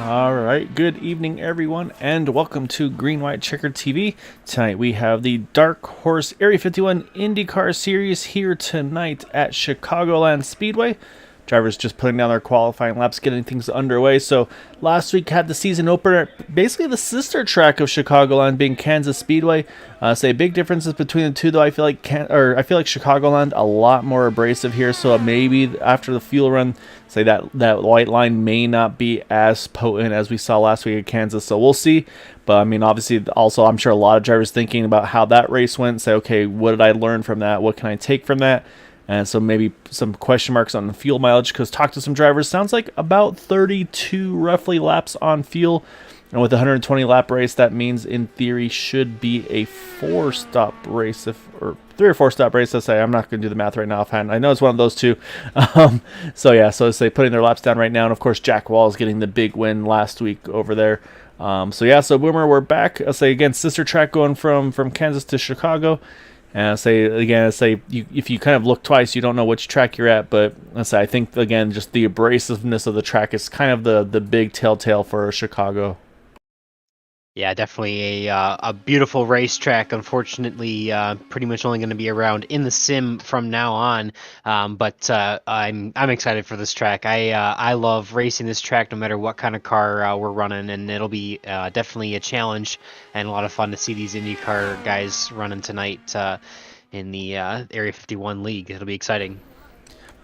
All right, good evening, everyone, and welcome to Green White Checker TV. Tonight we have the Dark Horse Area 51 IndyCar Series here tonight at Chicagoland Speedway. Drivers just putting down their qualifying laps, getting things underway. So last week had the season opener, basically the sister track of Chicagoland being Kansas Speedway. Say big differences between the two, though. I feel like Chicagoland a lot more abrasive here. So maybe after the fuel run, say that white line may not be as potent as we saw last week at Kansas. So we'll see. But I mean, obviously, also I'm sure a lot of drivers thinking about how that race went. Say, okay, what did I learn from that? What can I take from that? And so maybe some question marks on the fuel mileage, because talk to some drivers, sounds like about 32 roughly laps on fuel. And with a 120 lap race, that means in theory should be a 4-stop race, or 3 or 4 stop race. Let's say, I'm not going to do the math right now offhand. I know it's one of those two. So yeah, so say putting their laps down right now, and of course Jack Wall's getting the big win last week over there. So yeah, so Boomer, we're back. I'll say again, sister track going from Kansas to Chicago. And if you kind of look twice, you don't know which track you're at. But I think, again, just the abrasiveness of the track is kind of the big telltale for Chicago. Yeah, definitely a beautiful racetrack. Unfortunately, pretty much only going to be around in the sim from now on. But I'm excited for this track. I love racing this track no matter what kind of car we're running, and it'll be definitely a challenge and a lot of fun to see these IndyCar guys running tonight in the Area 51 League. It'll be exciting.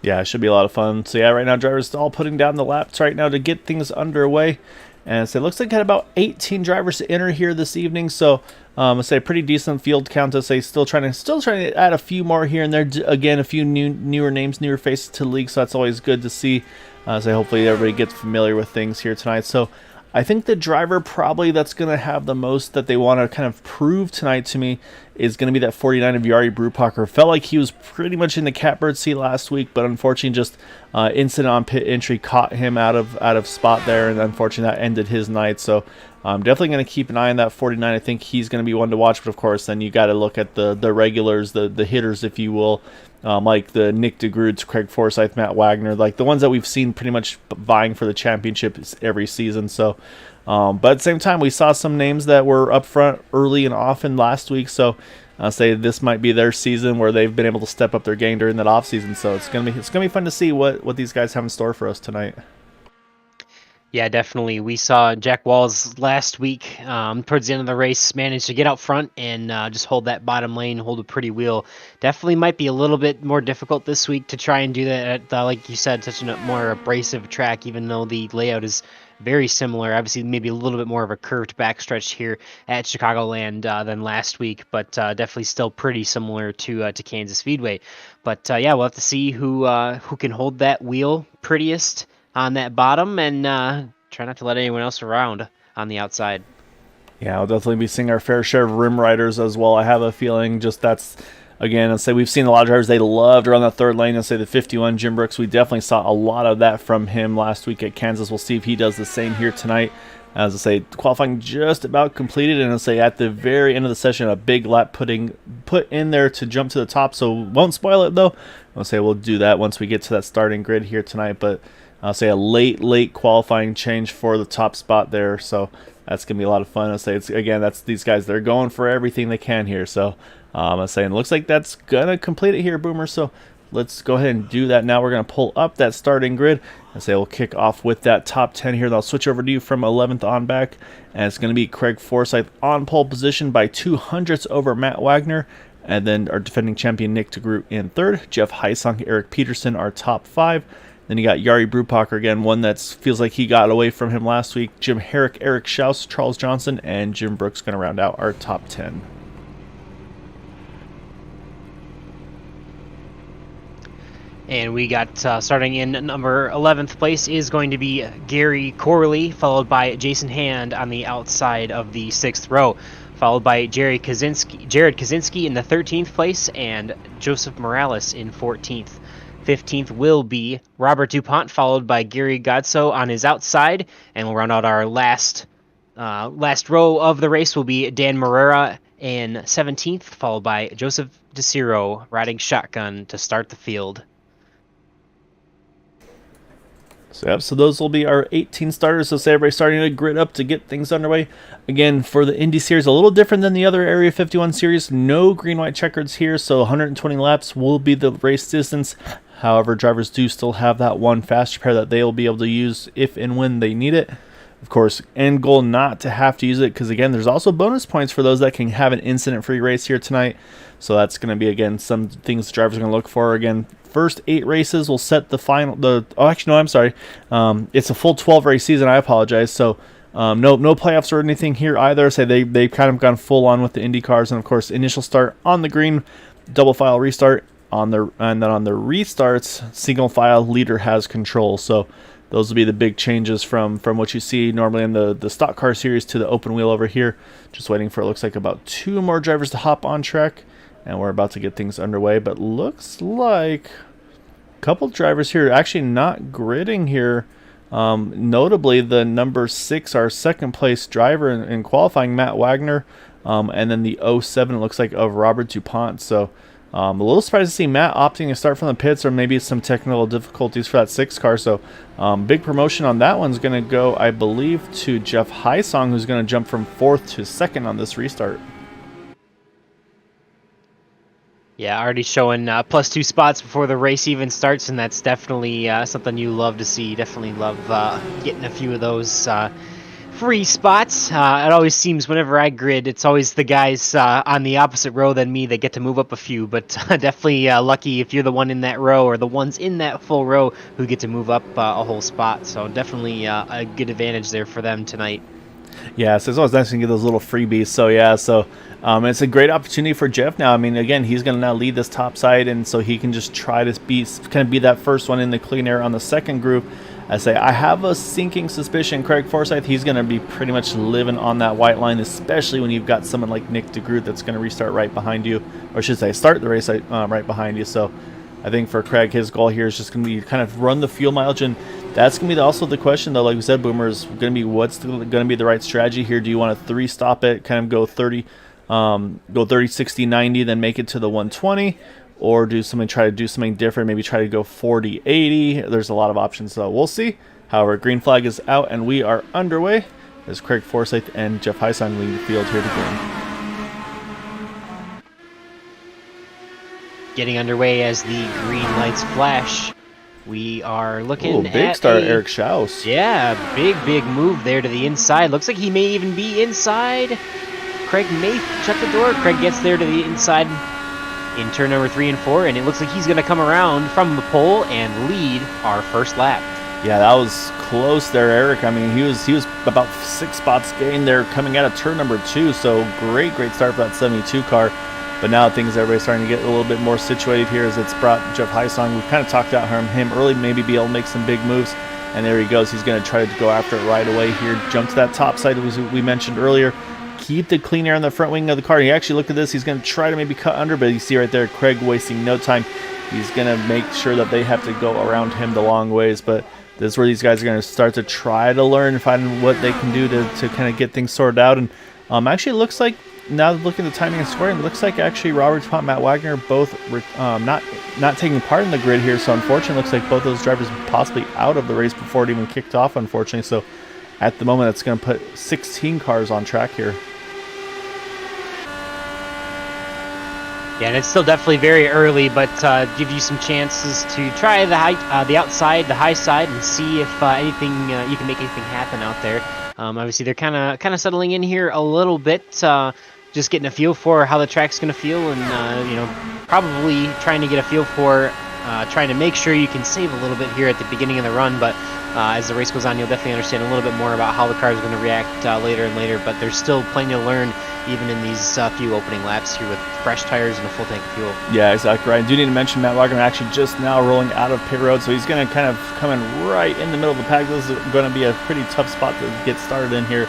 Yeah, it should be a lot of fun. So yeah, right now drivers all putting down the laps right now to get things underway. And so it looks like had about 18 drivers to enter here this evening. So I'd say pretty decent field count. To say still trying to add a few more here and there. Again, a few newer names, newer faces to the league. So that's always good to see. So hopefully everybody gets familiar with things here tonight. So I think the driver probably that's going to have the most that they want to kind of prove tonight to me is going to be that 49 of Jari Brupacher. Felt like he was pretty much in the catbird seat last week, but unfortunately just incident on pit entry caught him out of spot there, and unfortunately that ended his night. So I'm definitely going to keep an eye on that 49. I think he's going to be one to watch, but of course then you got to look at the regulars, the hitters, if you will. like the Nick Degroots, Craig Forsyth, Matt Wagner, like the ones that we've seen pretty much vying for the championship every season. So, but at the same time, we saw some names that were up front early and often last week. So, I'll say this might be their season where they've been able to step up their game during that off season. So it's gonna be fun to see what these guys have in store for us tonight. Yeah, definitely. We saw Jack Walls last week towards the end of the race manage to get out front and just hold that bottom lane, hold a pretty wheel. Definitely might be a little bit more difficult this week to try and do that at, like you said, such a more abrasive track, even though the layout is very similar. Obviously, maybe a little bit more of a curved backstretch here at Chicagoland than last week, but definitely still pretty similar to Kansas Speedway. But yeah, we'll have to see who can hold that wheel prettiest on that bottom and try not to let anyone else around on the outside. Yeah, we'll definitely be seeing our fair share of rim riders as well. I have a feeling just that's, again, I'd say we've seen a lot of drivers they loved around that third lane. I'd say the 51, Jim Brooks, we definitely saw a lot of that from him last week at Kansas. We'll see if he does the same here tonight. As I say, qualifying just about completed, and I'll say at the very end of the session, a big lap put in there to jump to the top, so won't spoil it though. I'll say we'll do that once we get to that starting grid here tonight, but I'll say a late qualifying change for the top spot there, so that's gonna be a lot of fun. I'll say that's these guys, they're going for everything they can here. So I'm saying it looks like that's gonna complete it here, Boomer. So let's go ahead and do that now. We're gonna pull up that starting grid. I say we'll kick off with that top 10 here. I'll switch over to you from 11th on back, and it's gonna be Craig Forsyth on pole position by 200ths over Matt Wagner. And then our defending champion Nick Degroot in third. Jeff Heisong, Eric Peterson, our top 5. Then you got Yari Brupacher again, one that feels like he got away from him last week. Jim Herrick, Eric Schaus, Charles Johnson, and Jim Brooks going to round out our top 10. And we got starting in number 11th place is going to be Gary Corley, followed by Jason Hand on the outside of the 6th row, followed by Jared Kaczynski in the 13th place and Joseph Morales in 14th. 15th will be Robert DuPont, followed by Gary Godso on his outside, and we'll round out our last row of the race will be Dan Marrero in 17th, followed by Joseph DeCiro riding shotgun to start the field. So those will be our 18 starters. So say everybody's starting to grid up to get things underway. Again, for the Indy Series, a little different than the other Area 51 Series. No green-white checkers here, so 120 laps will be the race distance. However, drivers do still have that one faster pair that they will be able to use if and when they need it. Of course, end goal not to have to use it, because again, there's also bonus points for those that can have an incident-free race here tonight. So that's going to be, again, some things drivers are going to look for. Again, first 8 races will set the final. It's a full 12 race season. I apologize. So no playoffs or anything here either. So they've kind of gone full on with the Indy cars, and of course, initial start on the green, double file restart and then on the restarts, single file leader has control. So those will be the big changes from what you see normally in the stock car series to the open wheel over here. Just waiting for, it looks like, about 2 more drivers to hop on track, and we're about to get things underway. But looks like a couple drivers here actually not gridding here. Notably, the number 6, our second place driver in qualifying, Matt Wagner, and then the 07, it looks like, of Robert DuPont. So a little surprised to see Matt opting to start from the pits, or maybe some technical difficulties for that 6 car. So big promotion on that one's going to go, I believe, to Jeff Heisong, who's going to jump from 4th to 2nd on this restart. Yeah, already showing +2 spots before the race even starts, and that's definitely something you love to see. Definitely love getting a few of those free spots. It always seems whenever I grid, it's always the guys on the opposite row than me that get to move up a few, but definitely lucky if you're the one in that row, or the ones in that full row who get to move up a whole spot. So definitely a good advantage there for them tonight. Yeah, so it's always nice to get those little freebies. So yeah, it's a great opportunity for Jeff now. I mean, again, he's going to now lead this top side, and so he can just try to be that first one in the clean air on the second group. I have a sinking suspicion Craig Forsyth, he's going to be pretty much living on that white line, especially when you've got someone like Nick Degroot that's going to restart right behind you, or I should say start the race right behind you. So I think for Craig, his goal here is just going to be kind of run the fuel mileage, and that's going to be also the question, though, like we said, Boomer, is going to be what's going to be the right strategy here. Do you want to 3-stop it, kind of go 30, 60, 90, then make it to the 120? or try to do something different, maybe try to go 40-80. There's a lot of options, so we'll see. However, green flag is out, and we are underway as Craig Forsyth and Jeff Heisong lead the field here to green. Getting underway as the green lights flash. We are looking at big start, Eric Schaus. Yeah, big move there to the inside. Looks like he may even be inside. Craig may shut the door. Craig gets there to the inside in turn number 3 and 4, and it looks like he's going to come around from the pole and lead our first lap. Yeah, that was close there, Eric. I mean, he was about 6 spots gained there coming out of turn number 2, so great start for that 72 car. But now everybody's starting to get a little bit more situated here as it's brought Jeff Heisong. We've kind of talked about him early, maybe be able to make some big moves. And there he goes. He's going to try to go after it right away here. Jump to that top side, as we mentioned earlier. Keep the clean air on the front wing of the car. He actually, look at this. He's going to try to maybe cut under, but you see right there, Craig wasting no time. He's going to make sure that they have to go around him the long ways. But this is where these guys are going to start to try to learn and find what they can do to kind of get things sorted out. And actually, it looks like, now looking at the timing and scoring, it looks like actually Robert Pont, Matt Wagner both not taking part in the grid here. So unfortunately, it looks like both those drivers possibly out of the race before it even kicked off, unfortunately. So at the moment, that's going to put 16 cars on track here. Yeah, and it's still definitely very early, but give you some chances to try the high side, and see if anything you can make anything happen out there. Obviously, they're kind of settling in here a little bit. Just getting a feel for how the track's going to feel, and probably trying to get a feel for trying to make sure you can save a little bit here at the beginning of the run. But as the race goes on, you'll definitely understand a little bit more about how the car is going to react later and later. But there's still plenty to learn, even in these few opening laps here with fresh tires and a full tank of fuel. Yeah, exactly right. I do need to mention Matt Wagner actually just now rolling out of pit road, so he's going to kind of come in right in the middle of the pack. This is going to be a pretty tough spot to get started in here.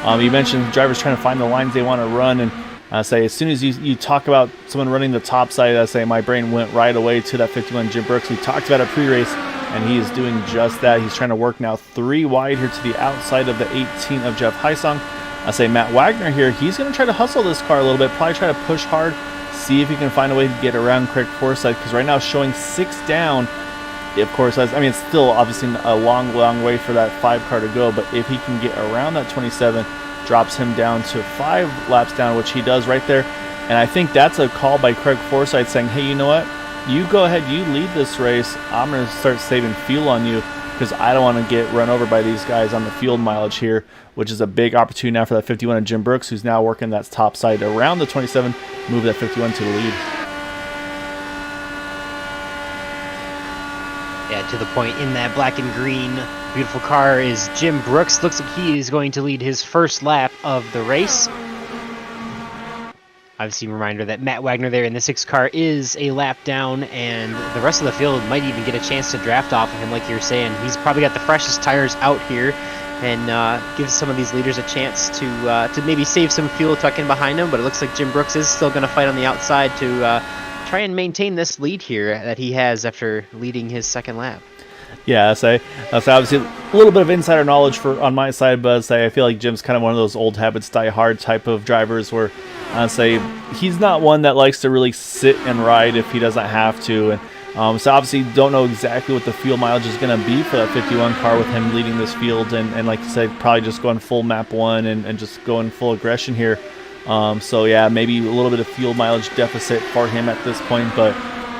You mentioned drivers trying to find the lines they want to run, and say as soon as you talk about someone running the top side, I say my brain went right away to that 51 Jim Brooks. We talked about a pre-race, and he is doing just that. He's trying to work now 3 wide here to the outside of the 18 of Jeff Heisong. I say Matt Wagner here, he's going to try to hustle this car a little bit, probably try to push hard, see if he can find a way to get around Craig Forsyth, because right now showing 6 down. Of course, I mean, it's still obviously a long way for that 5 car to go, but if he can get around that 27, drops him down to 5 laps down, which he does right there. And I think that's a call by Craig Forsyth saying, hey, you know what? You go ahead, you lead this race. I'm going to start saving fuel on you because I don't want to get run over by these guys on the field mileage here, which is a big opportunity now for that 51 of Jim Brooks, who's now working that top side around the 27, move that 51 to the lead. Yeah, to the point in that black and green beautiful car is Jim Brooks. Looks like he is going to lead his first lap of the race. Obviously, a reminder that Matt Wagner there in the 6 car is a lap down, and the rest of the field might even get a chance to draft off of him, like you're saying. He's probably got the freshest tires out here, and gives some of these leaders a chance to maybe save some fuel tucking behind him. But it looks like Jim Brooks is still going to fight on the outside to try and maintain this lead here that he has after leading his second lap. Yeah, that's obviously a little bit of insider knowledge on my side, but I feel like Jim's kind of one of those old habits die hard type of drivers where he's not one that likes to really sit and ride if he doesn't have to. And so obviously don't know exactly what the fuel mileage is going to be for that 51 car with him leading this field. And like you said, probably just going full map 1 and just going full aggression here. So yeah, maybe a little bit of fuel mileage deficit for him at this point, but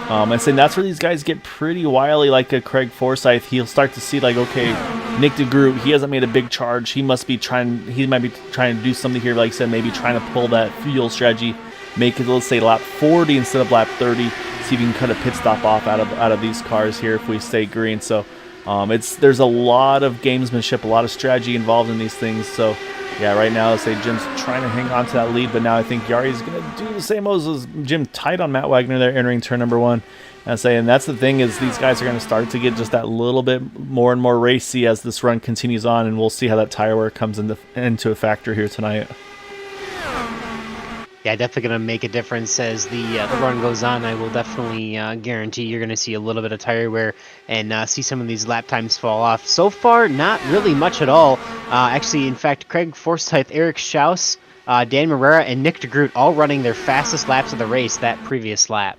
and saying that's where these guys get pretty wily, like a Craig Forsyth. He'll start to see like, okay, Nick Degroot, he hasn't made a big charge. He might be trying to do something here, like I said, maybe trying to pull that fuel strategy, make it, let's say, lap 40 instead of lap 30, see if you can cut a pit stop off out of these cars here if we stay green. So there's a lot of gamesmanship, a lot of strategy involved in these things. So yeah, right now, let's say Jim's trying to hang on to that lead, but now I think Yari's going to do the same as Jim, tight on Matt Wagner there entering turn number 1. And that's the thing, is these guys are going to start to get just that little bit more and more racy as this run continues on, and we'll see how that tire wear comes into a factor here tonight. Yeah, definitely going to make a difference as the run goes on. I will definitely guarantee you're going to see a little bit of tire wear and see some of these lap times fall off. So far, not really much at all. Actually, in fact, Craig Forsyth, Eric Schaus, Dan Marrero, and Nick Degroot all running their fastest laps of the race that previous lap.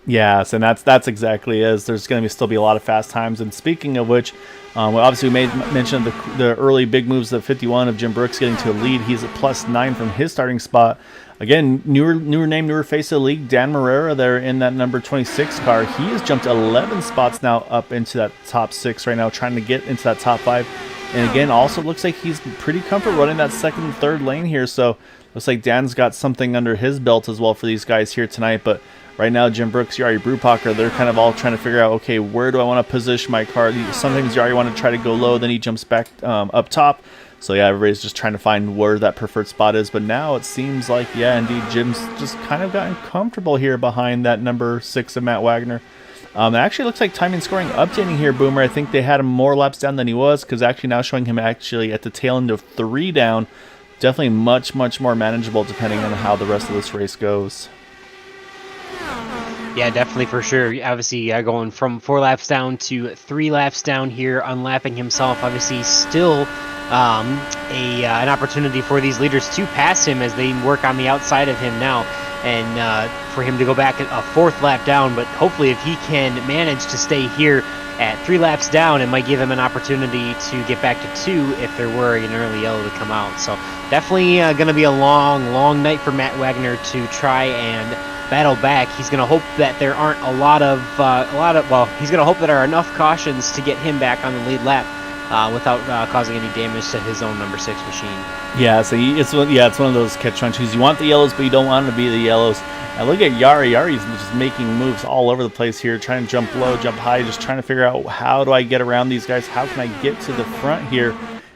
Yes, and that's exactly as there's going to still be a lot of fast times. And speaking of which, well, obviously we made mention of the early big moves of 51 of Jim Brooks getting to a lead. He's at +9 from his starting spot. Again, newer name, newer face of the league, Dan Marrero there in that number 26 car. He has jumped 11 spots now up into that top 6 right now, trying to get into that top 5. And again, also looks like he's pretty comfortable running that second and third lane here. So looks like Dan's got something under his belt as well for these guys here tonight. But right now, Jim Brooks, Jari Brubacher, they're kind of all trying to figure out, okay, where do I want to position my car? Sometimes Jari want to try to go low, then he jumps back up top. So yeah, everybody's just trying to find where that preferred spot is. But now it seems like, yeah, indeed, Jim's just kind of gotten comfortable here behind that number 6 of Matt Wagner. It actually looks like timing scoring updating here, Boomer. I think they had him more laps down than he was, because actually now showing him actually at the tail end of 3 down. Definitely much more manageable depending on how the rest of this race goes. Yeah, definitely, for sure. Obviously, going from 4 laps down to 3 laps down here, unlapping himself. Obviously, still an opportunity for these leaders to pass him as they work on the outside of him now, and for him to go back a 4th lap down. But hopefully, if he can manage to stay here at 3 laps down, it might give him an opportunity to get back to 2 if there were an early yellow to come out. So definitely going to be a long night for Matt Wagner to try and battle back. He's going to hope that there aren't he's going to hope that there are enough cautions to get him back on the lead lap without causing any damage to his own number 6 machine. Yeah, so it's one of those catch-22s. You want the yellows, but you don't want them to be the yellows. And look at Jari. Jari's just making moves all over the place here, trying to jump low, jump high, just trying to figure out, how do I get around these guys? How can I get to the front here?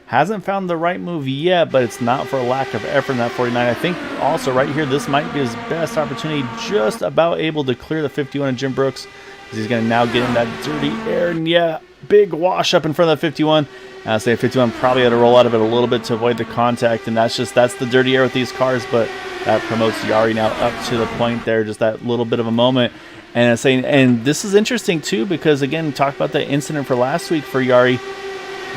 Hasn't found the right move yet, but it's not for a lack of effort in that 49. I think also right here, this might be his best opportunity, just about able to clear the 51 of Jim Brooks. He's going to now get in that dirty air, and yeah, big wash up in front of the 51. I say 51 probably had to roll out of it a little bit to avoid the contact, and that's the dirty air with these cars, but that promotes Jari now up to the point there, just that little bit of a moment. And and this is interesting too, because again, talk about the incident for last week for Jari.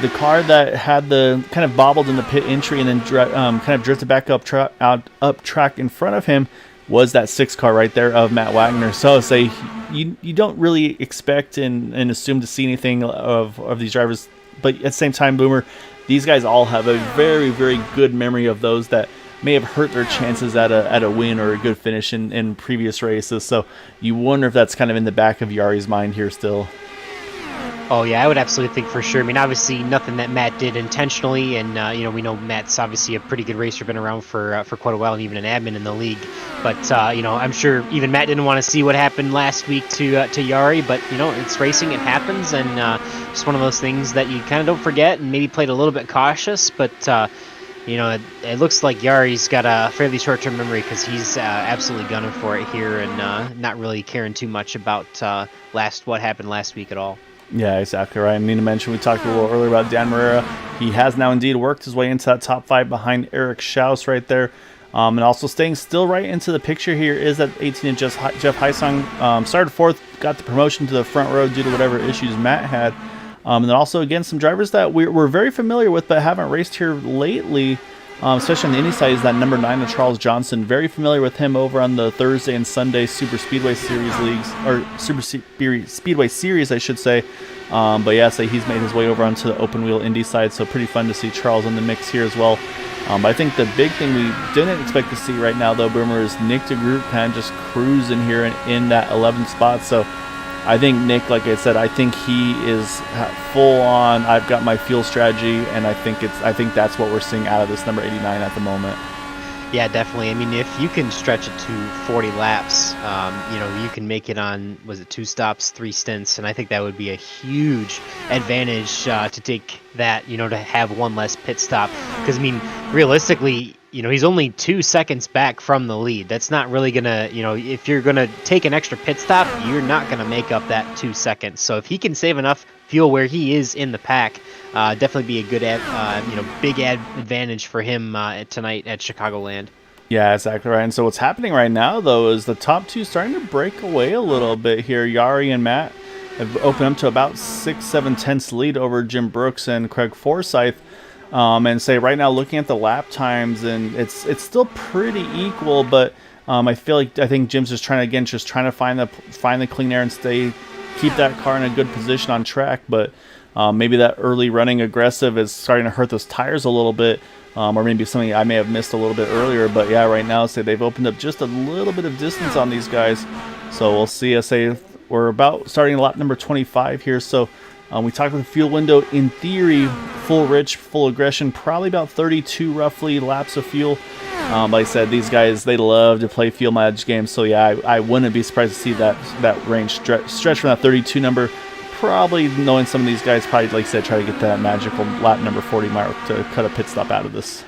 The car that had the kind of bobbled in the pit entry and then kind of drifted back up track in front of him was that 6 car right there of Matt Wagner. So say you don't really expect and assume to see anything of these drivers, but at the same time, Boomer, these guys all have a very good memory of those that may have hurt their chances at a win or a good finish in previous races. So you wonder if that's kind of in the back of Yari's mind here still. Oh yeah, I would absolutely think for sure. I mean, obviously nothing that Matt did intentionally, and we know Matt's obviously a pretty good racer, been around for quite a while, and even an admin in the league. But I'm sure even Matt didn't want to see what happened last week to Jari. But it's racing, it happens, and just one of those things that you kind of don't forget, and maybe played a little bit cautious. But it looks like Yari's got a fairly short-term memory, because he's absolutely gunning for it here, and not really caring too much about what happened last week at all. Yeah, exactly right. I mean to mention, we talked a little earlier about Dan Marrero. He has now indeed worked his way into that top 5 behind Eric Schaus right there. And also staying still right into the picture here is that 18 Jeff Heisong. Started 4th, got the promotion to the front row due to whatever issues Matt had. And then also, again, some drivers that we're very familiar with but haven't raced here lately, especially on the Indy side, is that number 9 of Charles Johnson. Very familiar with him over on the Thursday and Sunday Super Speedway Series leagues, or Super Speedway Series, I should say. But yeah, so he's made his way over onto the open wheel Indy side, so pretty fun to see Charles in the mix here as well. But I think the big thing we didn't expect to see right now, though, Boomer, is Nick Degroot kind of just cruising here in that 11th spot. So I think Nick, like I said, I think he is full on. I've got my fuel strategy, and I think that's what we're seeing out of this number 89 at the moment. Yeah, definitely. I mean, if you can stretch it to 40 laps, you can make it on, was it 2 stops, 3 stints, and I think that would be a huge advantage to take that, to have 1 less pit stop. Because, I mean, realistically, he's only 2 seconds back from the lead. That's not really going to, if you're going to take an extra pit stop, you're not going to make up that 2 seconds. So if he can save enough fuel where he is in the pack, definitely be a good, big advantage for him tonight at Chicagoland. Yeah, exactly right. And so what's happening right now, though, is the top 2 starting to break away a little bit here. Jari and Matt have opened up to about 6-7 tenths lead over Jim Brooks and Craig Forsyth. And say right now, looking at the lap times, and it's still pretty equal, but I think Jim's just trying to find the clean air and keep that car in a good position on track. But maybe that early running aggressive is starting to hurt those tires a little bit, or maybe something I may have missed a little bit earlier. But yeah, right now they've opened up just a little bit of distance on these guys. So we'll see. We're about starting lap number 25 here. So we talked about the fuel window. In theory, full rich, full aggression, probably about 32 roughly laps of fuel. Like I said, these guys, they love to play fuel mileage games. So yeah, I wouldn't be surprised to see that range stretch from that 32 number. Probably knowing some of these guys, probably, like I said, try to get that magical lap number 40 mark to cut a pit stop out of this.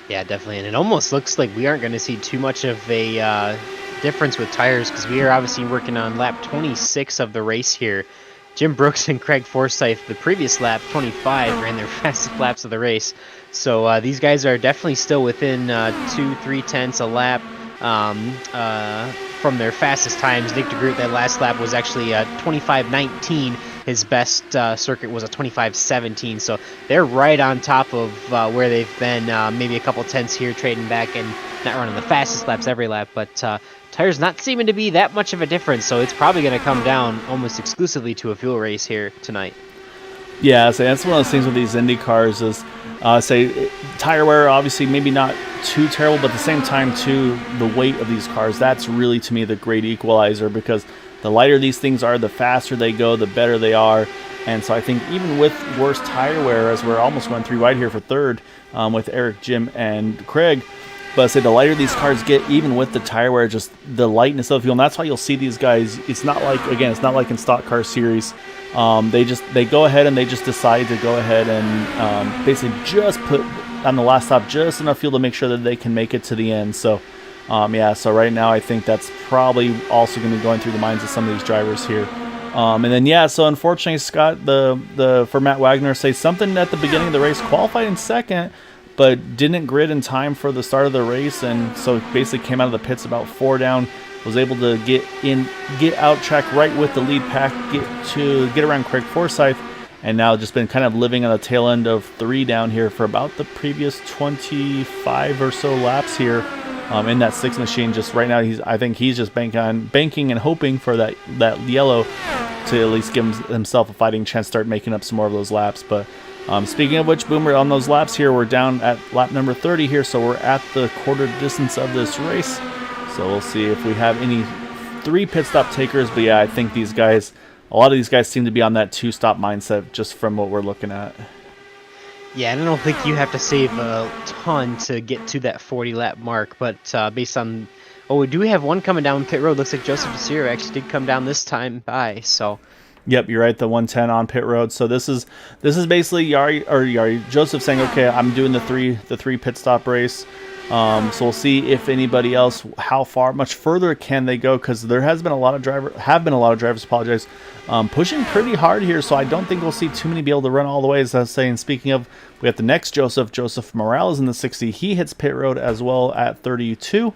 Yeah, definitely. And it almost looks like we aren't going to see too much of a difference with tires, because we are obviously working on lap 26 of the race here. Jim Brooks and Craig Forsyth, the previous lap, 25, ran their fastest laps of the race. So these guys are definitely still within 2-3 tenths a lap from their fastest times. Nick Degroot, that last lap was actually 25:19. His best circuit was a 25:17. So they're right on top of where they've been, maybe a couple tenths here trading back and not running the fastest laps every lap. But tires not seeming to be that much of a difference, so it's probably going to come down almost exclusively to a fuel race here tonight. Yeah, so that's one of those things with these Indy cars is, tire wear, obviously maybe not too terrible, but at the same time too, the weight of these cars, that's really to me the great equalizer, because the lighter these things are, the faster they go, the better they are. And so I think even with worse tire wear, as we're almost going 3 wide here for third with Eric, Jim, and Craig, but I say the lighter these cars get, even with the tire wear, just the lightness of the fuel, and that's why you'll see these guys. It's not like in stock car series. They go ahead and they just decide to go ahead and basically just put on the last stop just enough fuel to make sure that they can make it to the end. So so right now I think that's probably also going to be going through the minds of some of these drivers here. And then so unfortunately, Scott, for Matt Wagner, say something at the beginning of the race, qualified in second, but didn't grid in time for the start of the race, and so basically came out of the pits about 4 down, was able to get out track right with the lead pack, get around Craig Forsyth, and now just been kind of living on the tail end of 3 down here for about the previous 25 or so laps here in that 6 machine. Just right now, I think he's just banking and hoping for that yellow to at least give himself a fighting chance to start making up some more of those laps. But speaking of which, Boomer, on those laps here, we're down at lap number 30 here, so we're at the quarter distance of this race. So we'll see if we have any 3 pit stop takers. But yeah, I think a lot of these guys seem to be on that 2-stop mindset just from what we're looking at. Yeah, and I don't think you have to save a ton to get to that 40-lap mark, but based on... Oh, do we have one coming down pit road? Looks like Joseph Desir actually did come down this time by, so... Yep, you're right, the 110 on pit road. So this is basically Joseph saying, okay, I'm doing the three pit stop race. So we'll see if anybody else, much further can they go, because there have been a lot of drivers, pushing pretty hard here. So I don't think we'll see too many be able to run all the way. As I was saying, speaking of, we have the next Joseph Morales in the 60. He hits pit road as well at 32.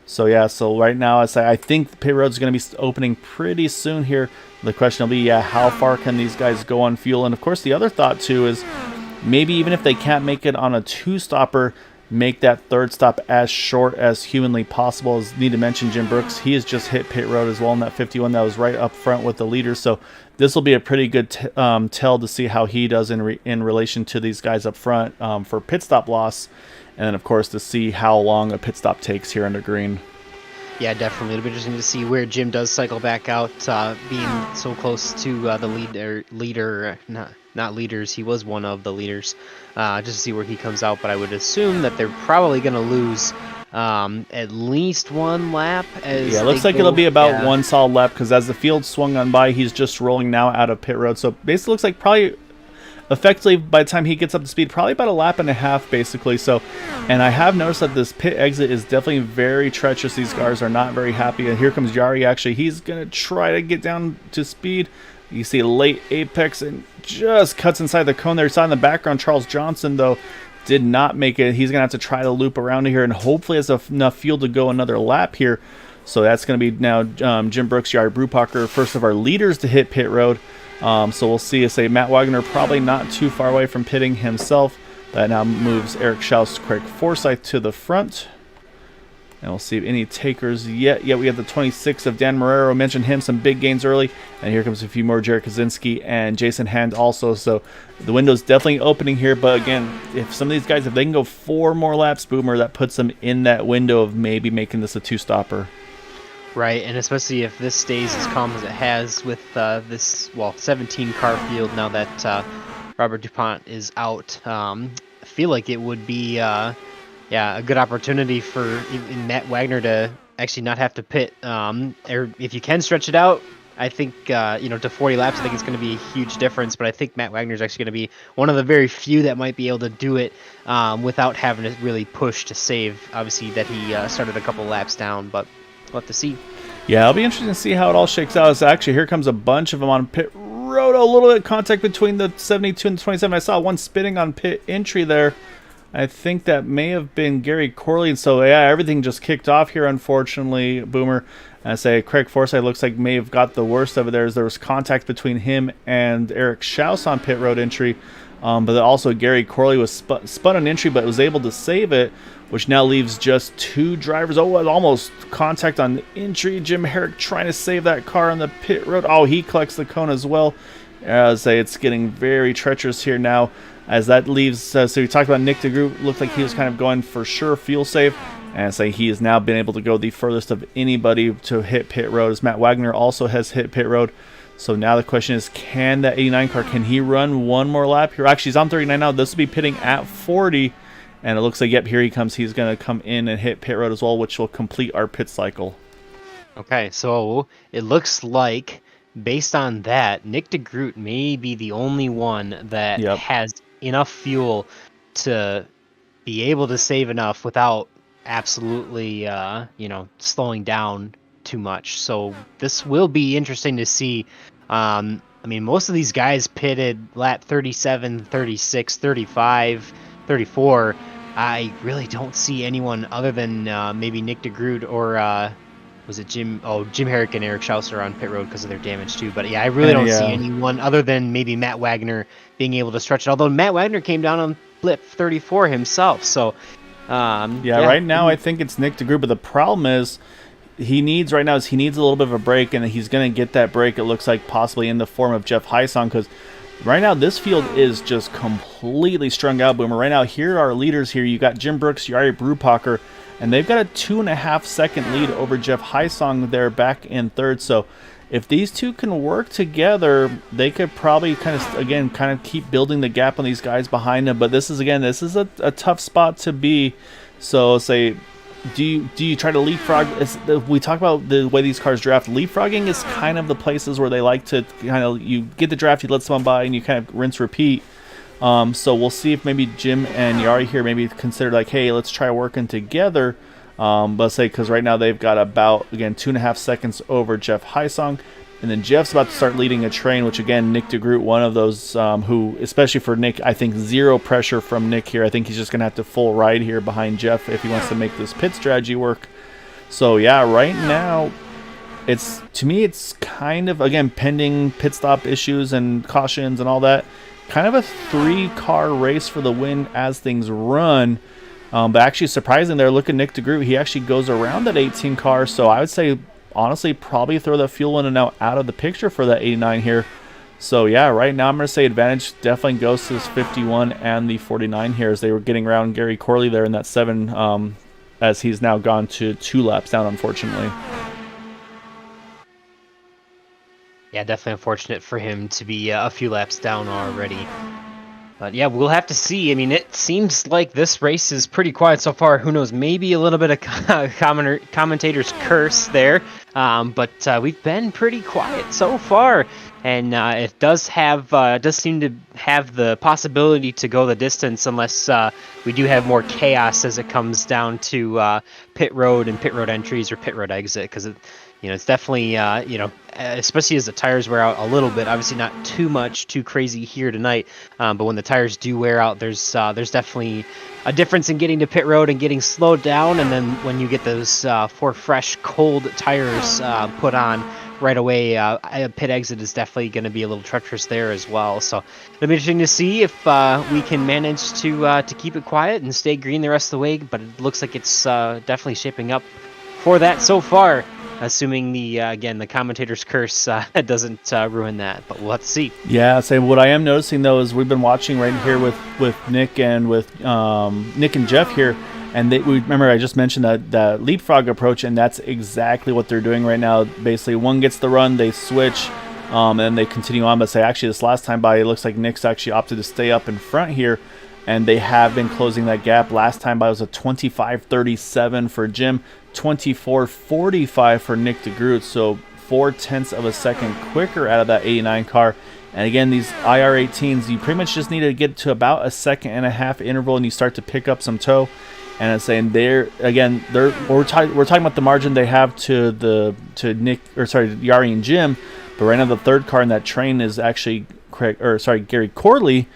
So yeah, so right now I think the pit road is going to be opening pretty soon here. The question will be, how far can these guys go on fuel? And of course, the other thought too is maybe even if they can't make it on a 2-stopper, make that 3rd stop as short as humanly possible. As need to mention, Jim Brooks, he has just hit pit road as well in that 51 that was right up front with the leaders. So this will be a pretty good tell to see how he does in relation to these guys up front for pit stop loss. And then, of course, to see how long a pit stop takes here under green. Yeah, definitely. It'll be interesting to see where Jim does cycle back out, being so close to the leader, not leaders. He was one of the leaders, just to see where he comes out. But I would assume that they're probably going to lose at least 1 lap. It looks like it'll be about 1 solid lap, because as the field swung on by, he's just rolling now out of pit road. So basically looks like probably... effectively, by the time he gets up to speed, probably about 1.5 laps, basically. So, and I have noticed that this pit exit is definitely very treacherous. These cars are not very happy. And here comes Yari, actually. He's going to try to get down to speed. You see a late apex and just cuts inside the cone there. You saw in the background, Charles Johnson, though, did not make it. He's going to have to try to loop around here and hopefully has enough fuel to go another lap here. So that's going to be now Jim Brooks, Yari Brupacher, first of our leaders to hit pit road. So we'll see. Matt Wagner probably not too far away from pitting himself. That now moves Eric Schaus, Craig Forsyth to the front. And we'll see if any takers yet. Yeah, we have the 26 of Dan Marrero. Mentioned him, some big gains early. And here comes a few more, Jared Kaczynski and Jason Hand also. So the window's definitely opening here. But again, if some of these guys, if they can go 4 more laps, Boomer, that puts them in that window of maybe making this a 2-stopper. Right, and especially if this stays as calm as it has with this, 17-car field now that Robert DuPont is out. I feel like it would be a good opportunity for Matt Wagner to actually not have to pit. Or if you can stretch it out, I think, to 40 laps, I think it's going to be a huge difference. But I think Matt Wagner is actually going to be one of the very few that might be able to do it without having to really push to save. Obviously, that he started a couple laps down, but we'll have to see. Yeah, it'll be interesting to see how it all shakes out. So actually, here comes a bunch of them on pit road. A little bit of contact between the 72 and the 27. I saw one spitting on pit entry there. I think that may have been Gary Corley. And so, yeah, everything just kicked off here, unfortunately, Boomer. And I say Craig Forsyth looks like may have got the worst of it there, as there was contact between him and Eric Schaus on pit road entry. But then also Gary Corley was spun on entry, but was able to save it, which now leaves just 2 drivers. Oh, almost contact on entry. Jim Herrick trying to save that car on the pit road. Oh, he collects the cone as well. As it's getting very treacherous here now, as that leaves. So we talked about Nick Degroot. Looked like he was kind of going for sure fuel save, and say he has now been able to go the furthest of anybody to hit pit road, as Matt Wagner also has hit pit road. So now the question is, can that 89 car, can he run one more lap here? Actually, he's on 39 now. This will be pitting at 40. And it looks like, yep, here he comes. He's going to come in and hit pit road as well, which will complete our pit cycle. Okay, so it looks like, based on that, Nick Degroot may be the only one that has enough fuel to be able to save enough without absolutely, slowing down too much. So this will be interesting to see. Most of these guys pitted lap 37, 36, 35, 34. I really don't see anyone other than maybe Nick Degroot or was it Jim Herrick and Eric Schaus on pit road because of their damage too. But yeah, I really don't see anyone other than maybe Matt Wagner being able to stretch it. Although Matt Wagner came down on flip 34 himself. So right now I think it's Nick Degroot, but the problem is he needs a little bit of a break, and he's going to get that break, it looks like, possibly in the form of Jeff Heisong, because right now this field is just completely strung out, Boomer. Right now, here are our leaders here. You got Jim Brooks, Jari Brupacher, and they've got a 2.5-second lead over Jeff Heisong there back in third. So if these two can work together, they could probably kind of keep building the gap on these guys behind them. But this is a tough spot to be. So say, do you try to leapfrog? We talk about the way these cars draft. Leapfrogging is kind of the places where they like to you get the draft, you let someone by, and you kind of rinse repeat. So we'll see if maybe Jim and Jari here maybe consider like, hey, let's try working together. Let's say, because right now they've got about, again, 2.5 seconds over Jeff Heisong. And then Jeff's about to start leading a train, which, again, Nick Degroot, one of those who, especially for Nick, I think zero pressure from Nick here. I think he's just going to have to full ride here behind Jeff if he wants to make this pit strategy work. So, yeah, right now, to me, it's kind of, again, pending pit stop issues and cautions and all that, kind of a 3-car race for the win as things run. But actually, surprising there, look at Nick Degroot. He actually goes around that 18 car, so I would say, honestly, probably throw the fuel in and out of the picture for that 89 here. So yeah, right now I'm going to say advantage definitely goes to this 51 and the 49 here, as they were getting around Gary Corley there in that 7, as he's now gone to 2 laps down, unfortunately. Yeah, definitely unfortunate for him to be a few laps down already. But yeah, we'll have to see. I mean, it seems like this race is pretty quiet so far. Who knows? Maybe a little bit of commentator's curse there. But we've been pretty quiet so far, and it does seem to have the possibility to go the distance, unless we do have more chaos as it comes down to pit road and pit road entries or pit road exit, because it's definitely, especially as the tires wear out a little bit. Obviously not too crazy here tonight, but when the tires do wear out, there's definitely a difference in getting to pit road and getting slowed down, and then when you get those 4 fresh, cold tires put on right away, a pit exit is definitely going to be a little treacherous there as well. So it'll be interesting to see if we can manage to keep it quiet and stay green the rest of the way. But it looks like it's definitely shaping up for that so far, assuming the commentator's curse doesn't ruin that. But we'll have to see. Yeah, so what I am noticing though is we've been watching right here with Nick and with Nick and Jeff here, and we remember I just mentioned that leapfrog approach, and that's exactly what they're doing right now. Basically, one gets the run, they switch, and then they continue on. But say actually this last time by, it looks like Nick's actually opted to stay up in front here, and they have been closing that gap. Last time by was a 25:37 for Jim, 24:45 for Nick Degroot, so 0.4 of a second quicker out of that 89 car. And again, these IR18s, you pretty much just need to get to about a 1.5-second interval, and you start to pick up some toe. And I'm saying we're talking about the margin they have to Yari and Jim, but right now the third car in that train is actually Gary Corley.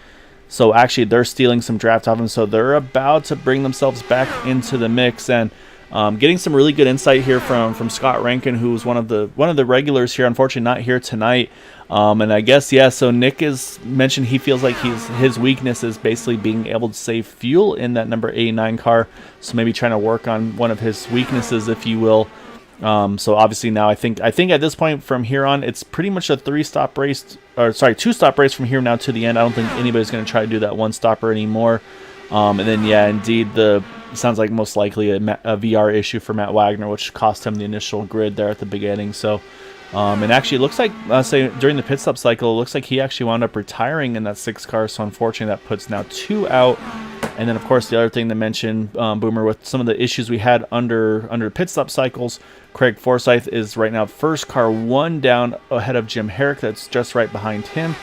So actually they're stealing some draft off him, so they're about to bring themselves back into the mix. And getting some really good insight here from Scott Rankin, who's one of the regulars here, unfortunately not here tonight. And I guess, yeah, so Nick has mentioned he feels like his weakness is basically being able to save fuel in that number 89 car. So maybe trying to work on one of his weaknesses, if you will. So obviously now I think at this point from here on, it's pretty much a two-stop race from here now to the end. I don't think anybody's going to try to do that one-stopper anymore. And then, yeah, indeed, sounds like most likely a VR issue for Matt Wagner, which cost him the initial grid there at the beginning. So, and actually, it looks like, during the pit stop cycle, it looks like he actually wound up retiring in that 6 car. So, unfortunately, that puts now 2 out. And then, of course, the other thing to mention, Boomer, with some of the issues we had under pit stop cycles, Craig Forsyth is right now first car 1 down ahead of Jim Herrick. That's just right behind him.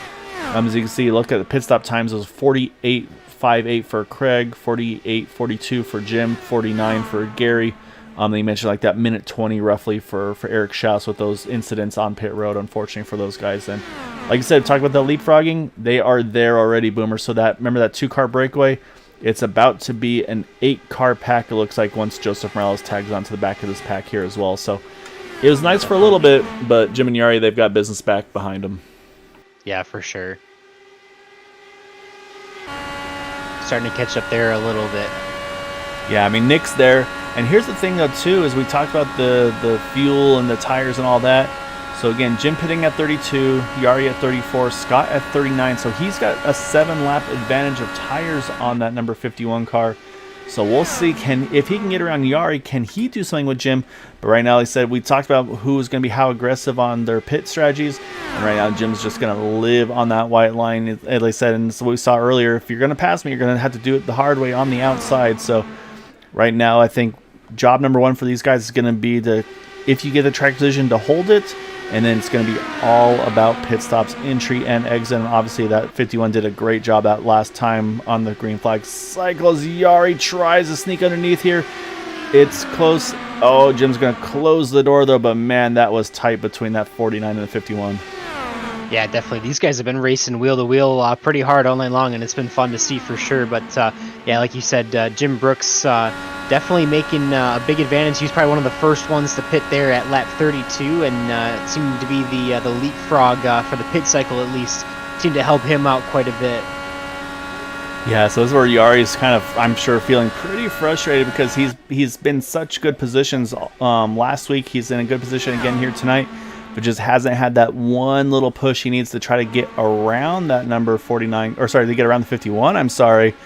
As you can see, look at the pit stop times. It was 48.58 for Craig, 48.42 for Jim, 49 for Gary. They mentioned like that minute 20 roughly for Eric Schaus with those incidents on pit road, unfortunately for those guys. And like I said, talk about the leapfrogging, they are there already, Boomer. So remember that 2-car breakaway? It's about to be an 8-car pack, it looks like, once Joseph Morales tags onto the back of this pack here as well. So it was nice for a little bit, but Jim and Yari, they've got business back behind them. Yeah, for sure. Starting to catch up there a little bit. Yeah, I mean, Nick's there. And here's the thing, though, too, is we talked about the fuel and the tires and all that. So, again, Jim pitting at 32, Yari at 34, Scott at 39. So he's got a 7-lap advantage of tires on that number 51 car. So we'll see if he can get around Yari, can he do something with Jim? But right now, like I said, we talked about who's going to be how aggressive on their pit strategies. And right now, Jim's just going to live on that white line. As I said, and so we saw earlier, if you're going to pass me, you're going to have to do it the hard way on the outside. So right now, I think job number 1 for these guys is going to be if you get the track position, to hold it. And then it's going to be all about pit stops, entry and exit. And obviously that 51 did a great job that last time on the green flag cycles. Yari tries to sneak underneath here. It's close. Oh, Jim's going to close the door, though. But, man, that was tight between that 49 and the 51. Yeah, definitely. These guys have been racing wheel to wheel pretty hard all night long, and it's been fun to see for sure. But, yeah, like you said, Jim Brooks definitely making a big advantage. He's probably one of the first ones to pit there at lap 32, and it seemed to be the leapfrog for the pit cycle at least. Seemed to help him out quite a bit. Yeah, so this is where Yari's kind of, I'm sure, feeling pretty frustrated because he's been such good positions last week. He's in a good position again here tonight, but just hasn't had that one little push he needs to try to get around that number 49, or sorry, to get around the 51, I'm sorry.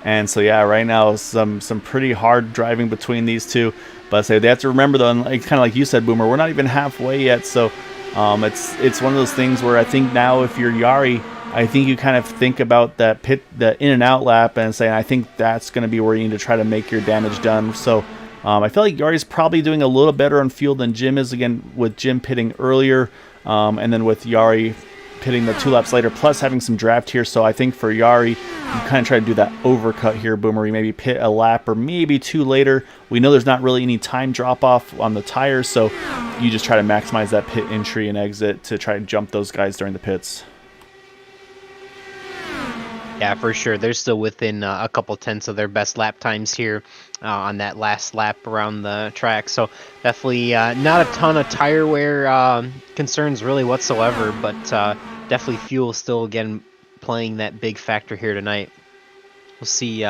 And so, yeah, right now, some pretty hard driving between these two. But they have to remember, though, and kind of like you said, Boomer, we're not even halfway yet. So it's one of those things where I think now if you're Yari, I think you kind of think about the in and out lap and say, I think that's going to be where you need to try to make your damage done. So I feel like Yari's probably doing a little better on fuel than Jim is, again, with Jim pitting earlier, and then with Yari pitting the 2 laps later, plus having some draft here. So I think for Yari, you kind of try to do that overcut here, Boomer. You maybe pit a lap or maybe 2 later. We know there's not really any time drop off on the tires, so you just try to maximize that pit entry and exit to try to jump those guys during the pits. Yeah, for sure. They're still within a couple tenths of their best lap times here on that last lap around the track. So definitely not a ton of tire wear concerns really whatsoever, but definitely fuel still again playing that big factor here tonight. We'll see.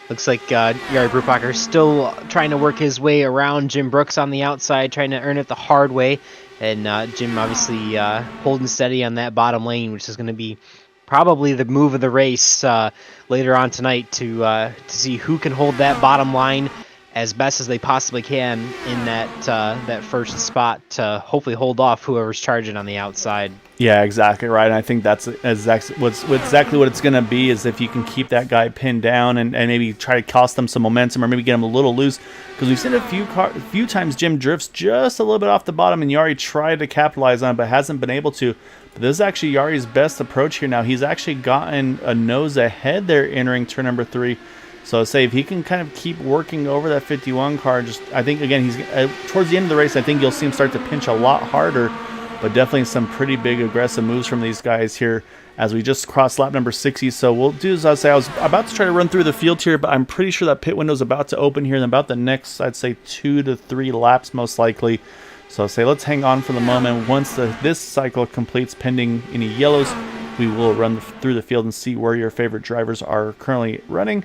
Looks like Yari Brubacher still trying to work his way around Jim Brooks on the outside, trying to earn it the hard way. And Jim obviously holding steady on that bottom lane, which is going to be probably the move of the race later on tonight to see who can hold that bottom line as best as they possibly can in that first spot to hopefully hold off whoever's charging on the outside. Yeah, exactly right. And I think that's exactly what it's going to be, is if you can keep that guy pinned down and maybe try to cost them some momentum or maybe get him a little loose. Because we've seen a few times Jim drifts just a little bit off the bottom and Yari tried to capitalize on it but hasn't been able to. But this is actually Yari's best approach here now. He's actually gotten a nose ahead there entering turn number 3. So say if he can kind of keep working over that 51 car, I think, again, he's towards the end of the race, I think you'll see him start to pinch a lot harder. But definitely some pretty big aggressive moves from these guys here as we just crossed lap number 60. So we'll do as I say. I was about to try to run through the field here, but I'm pretty sure that pit window is about to open here in about the next, I'd say, 2 to 3 laps most likely. So I'll say let's hang on for the moment. Once this cycle completes, pending any yellows, we will run through the field and see where your favorite drivers are currently running.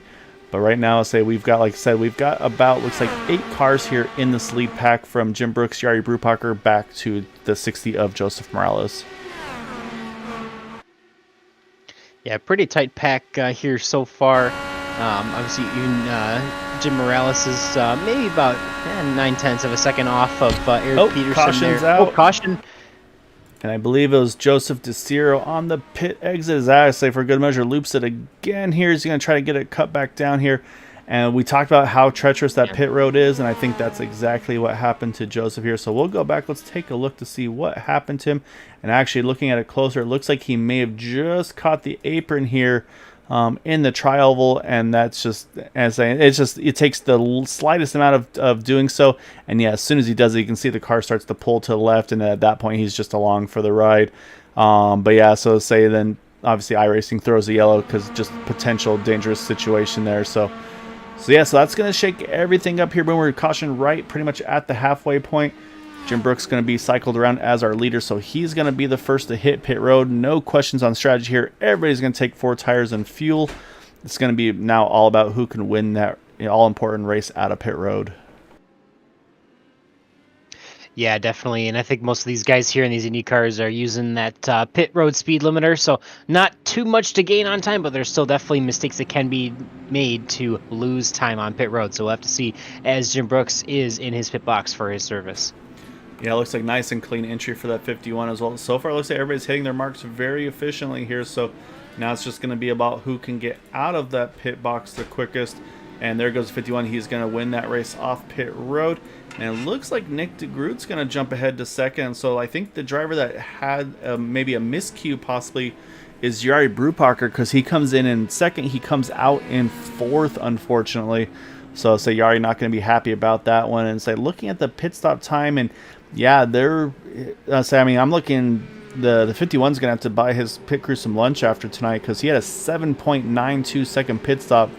But right now, I'll say we've got, like I said, we've got about, looks like 8 cars here in this lead pack from Jim Brooks, Yari Brubacher, back to the 60 of Joseph Morales. Yeah, pretty tight pack here so far. Obviously, even Jim Morales is maybe about 9/10 of a second off of Eric Peterson. Caution's there. out. Caution. And I believe it was Joseph DeCiro on the pit exit. As I say, for good measure, loops it again here. He's going to try to get it cut back down here. And we talked about how treacherous that pit road is, and I think that's exactly what happened to Joseph here. So we'll go back. Let's take a look to see what happened to him. And actually, looking at it closer, it looks like he may have just caught the apron here in the tri-oval, and that's just, as I, it's just, it takes the slightest amount of doing so, and yeah, as soon as he does it, you can see the car starts to pull to the left, and at that point he's just along for the ride. But yeah, so say then obviously iRacing throws a yellow because just potential dangerous situation there. So yeah, so that's going to shake everything up here when we're caution right pretty much at the halfway point. Jim Brooks going to be cycled around as our leader, so he's going to be the first to hit pit road. No questions on strategy here. Everybody's going to take 4 tires and fuel. It's going to be now all about who can win that all-important race out of pit road. Yeah, definitely. And I think most of these guys here in these Indy cars are using that pit road speed limiter, so not too much to gain on time, but there's still definitely mistakes that can be made to lose time on pit road. So we'll have to see as Jim Brooks is in his pit box for his service. Yeah, it looks like nice and clean entry for that 51 as well. So far, it looks like everybody's hitting their marks very efficiently here. So now it's just going to be about who can get out of that pit box the quickest. And there goes 51. He's going to win that race off pit road. And it looks like Nick Degroot's going to jump ahead to second. So I think the driver that had maybe a miscue possibly is Yari Brubacher, because he comes in second. He comes out in 4th, unfortunately. So say Yari not going to be happy about that one. And say looking at the pit stop time, and yeah, I'm looking, the 51's going to have to buy his pit crew some lunch after tonight, because he had a 7.92 second pit stop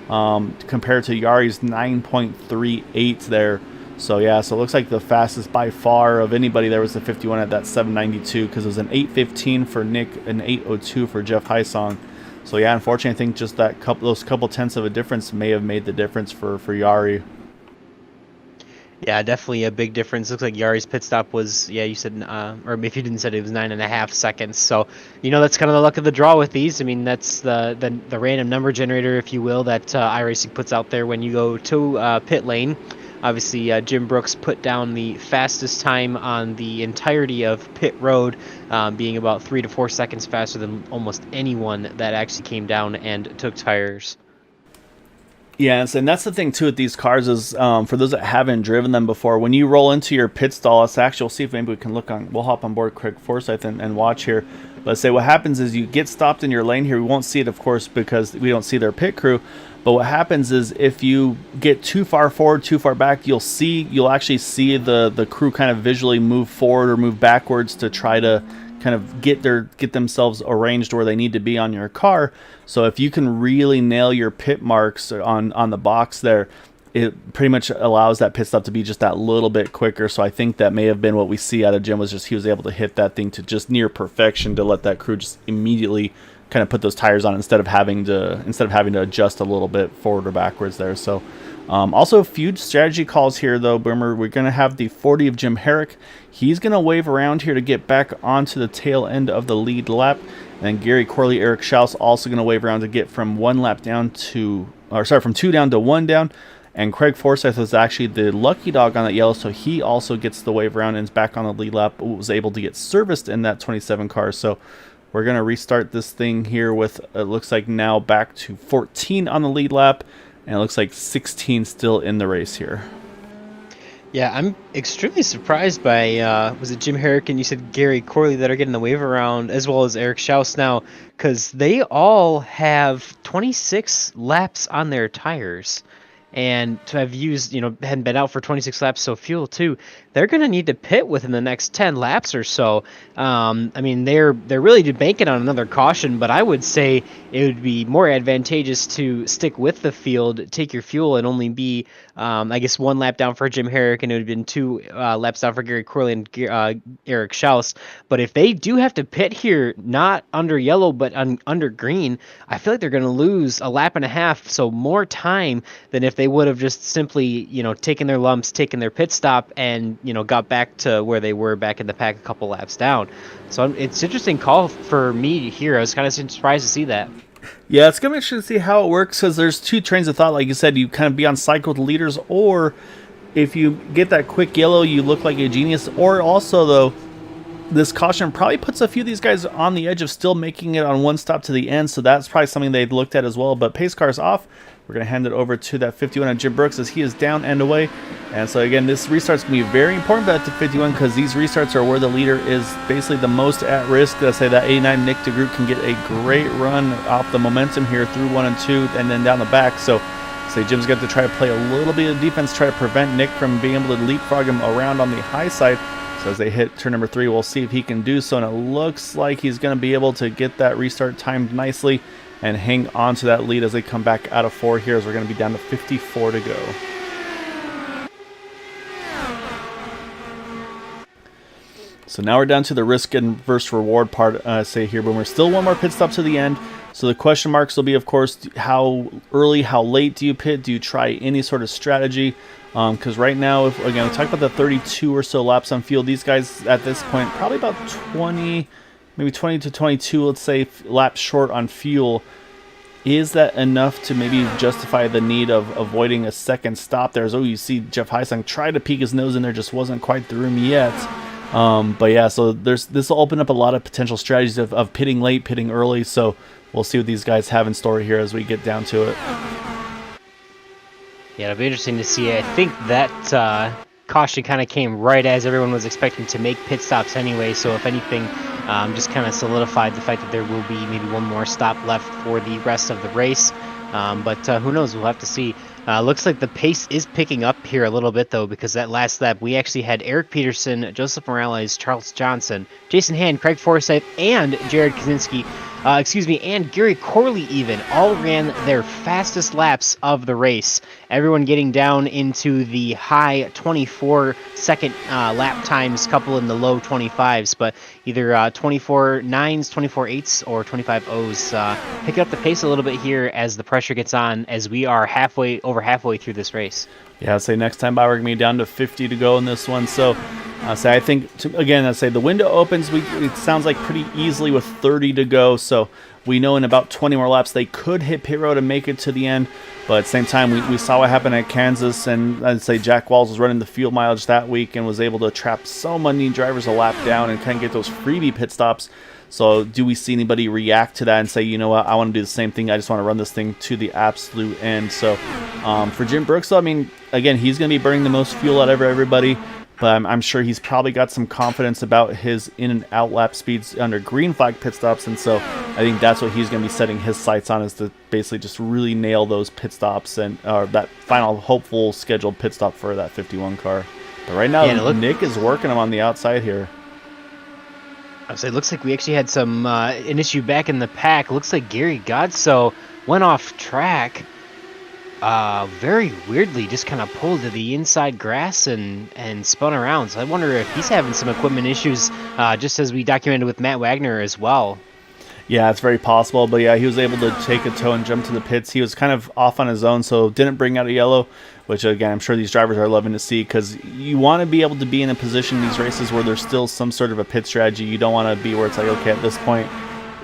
compared to Yari's 9.38 there. So yeah, so it looks like the fastest by far of anybody there was the 51 at that 7.92, because it was an 8.15 for Nick and 8.02 for Jeff Heisong. So yeah, unfortunately, I think just those couple tenths of a difference may have made the difference for Yari. Yeah, definitely a big difference. Looks like Yari's pit stop was, yeah, you said, or if you didn't say it was 9.5 seconds. So, that's kind of the luck of the draw with these. I mean, that's the random number generator, if you will, that iRacing puts out there when you go to pit lane. Obviously, Jim Brooks put down the fastest time on the entirety of pit road, being about 3 to 4 seconds faster than almost anyone that actually came down and took tires. Yes, and that's the thing too with these cars is for those that haven't driven them before, when you roll into your pit stall, we'll see if maybe we can we'll hop on board Craig Forsyth and watch here. But say what happens is you get stopped in your lane here. We won't see it, of course, because we don't see their pit crew. But what happens is if you get too far forward, too far back, you'll actually see the crew kind of visually move forward or move backwards to try to kind of get themselves arranged where they need to be on your car. So if you can really nail your pit marks on the box there, it pretty much allows that pit stop to be just that little bit quicker. So I think that may have been what we see out of Jim, was just he was able to hit that thing to just near perfection to let that crew just immediately kind of put those tires on instead of having to adjust a little bit forward or backwards there. So also a few strategy calls here though, Boomer. We're going to have the 40 of Jim Herrick. He's going to wave around here to get back onto the tail end of the lead lap. And Gary Corley, Eric Schaus also going to wave around to get from from 2 down to 1 down. And Craig Forsyth was actually the lucky dog on that yellow, so he also gets the wave around and is back on the lead lap. Was able to get serviced in that 27 car. So we're going to restart this thing here with, it looks like now back to 14 on the lead lap. And it looks like 16 still in the race here. Yeah, I'm extremely surprised by, was it Jim Herrick and you said Gary Corley that are getting the wave around, as well as Eric Schaus now, because they all have 26 laps on their tires. And to have used, hadn't been out for 26 laps, so fuel too, they're going to need to pit within the next 10 laps or so. I mean, they're really banking on another caution, but I would say it would be more advantageous to stick with the field, take your fuel, and only be, I guess, 1 lap down for Jim Herrick, and it would have been 2 laps down for Gary Corley and Eric Schaus. But if they do have to pit here, not under yellow, but under green, I feel like they're going to lose a lap and a half, so more time than if they would have just simply, taken their lumps, taken their pit stop, and, got back to where they were back in the pack a couple laps down. So it's an interesting call for me here. I was kind of surprised to see that. Yeah, it's going to be interesting to see how it works, because there's 2 trains of thought. Like you said, you kind of be on cycle with the leaders, or if you get that quick yellow, you look like a genius. Or also, though, this caution probably puts a few of these guys on the edge of still making it on one stop to the end, so that's probably something they'd looked at as well. But pace car's off. We're going to hand it over to that 51 on Jim Brooks as he is down and away. And so again, this restart's going to be very important for that to 51, because these restarts are where the leader is basically the most at risk. Let's say that 89 Nick Degroot can get a great run off the momentum here through 1 and 2 and then down the back. So say Jim's got to try to play a little bit of defense, try to prevent Nick from being able to leapfrog him around on the high side. So as they hit turn number 3, we'll see if he can do so. And it looks like he's going to be able to get that restart timed nicely and hang on to that lead as they come back out of 4 here, as we're going to be down to 54 to go. So now we're down to the risk and versus reward part, say here, but we're still 1 more pit stop to the end. So the question marks will be, of course, how early, how late do you pit? Do you try any sort of strategy? Because right now, if again, we talk about the 32 or so laps on field, these guys at this point, probably about 20, maybe 20 to 22, let's say, laps short on fuel. Is that enough to maybe justify the need of avoiding a second stop there? As you see Jeff Heisling try to peek his nose in there, just wasn't quite through him yet. But yeah, so this will open up a lot of potential strategies of pitting late, pitting early. So we'll see what these guys have in store here as we get down to it. Yeah, it'll be interesting to see. I think that caution kind of came right as everyone was expecting to make pit stops anyway. So if anything, just kind of solidified the fact that there will be maybe 1 more stop left for the rest of the race. But who knows? We'll have to see. Looks like the pace is picking up here a little bit, though, because that last lap, we actually had Eric Peterson, Joseph Morales, Charles Johnson, Jason Hand, Craig Forsyth, and Jared Kaczynski, and Gary Corley even, all ran their fastest laps of the race. Everyone getting down into the high 24-second lap times, couple in the low 25s, but either 24.9s, 24.8s, or 25.0s. Pick up the pace a little bit here as the pressure gets on, as we are over halfway through this race. Yeah, I'd say next time by we're going to be down to 50 to go in this one. So I think, again, I'd say the window opens, it sounds like pretty easily with 30 to go. So we know in about 20 more laps they could hit pit road and make it to the end. But at the same time, we saw what happened at Kansas, and I'd say Jack Walls was running the field mileage that week and was able to trap so many drivers a lap down and kind of get those freebie pit stops. So do we see anybody react to that and say, you know what, I want to do the same thing. I just want to run this thing to the absolute end. So for Jim Brooks, I mean, again, he's going to be burning the most fuel out of everybody. But I'm sure he's probably got some confidence about his in and out lap speeds under green flag pit stops. And so I think that's what he's going to be setting his sights on, is to basically just really nail those pit stops and that final hopeful scheduled pit stop for that 51 car. But right now, Nick is working him on the outside here. I say, it looks like we actually had an issue back in the pack. Looks like Gary Godso went off track. Very weirdly, just kind of pulled to the inside grass and spun around. So I wonder if he's having some equipment issues, just as we documented with Matt Wagner as well. Yeah, it's very possible. But yeah, he was able to take a tow and jump to the pits. He was kind of off on his own, so didn't bring out a yellow, which again, I'm sure these drivers are loving to see, because you want to be able to be in a position in these races where there's still some sort of a pit strategy. You don't want to be where it's like, okay, at this point,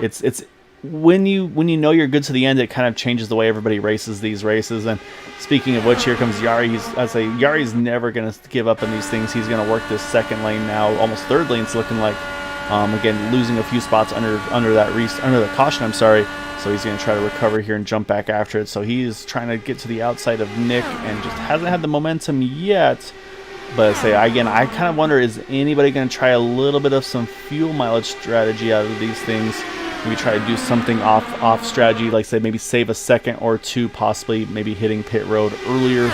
it's when you know you're good to the end, it kind of changes the way everybody races these races. And speaking of which, here comes Yari. Yari's never going to give up on these things. He's going to work this second lane now, almost third lane. It's looking like, again, losing a few spots under the caution. I'm sorry. So he's going to try to recover here and jump back after it. So he's trying to get to the outside of Nick and just hasn't had the momentum yet. But I kind of wonder, is anybody going to try a little bit of some fuel mileage strategy out of these things? Maybe try to do something off strategy, like say maybe save a second or two, possibly maybe hitting pit road earlier,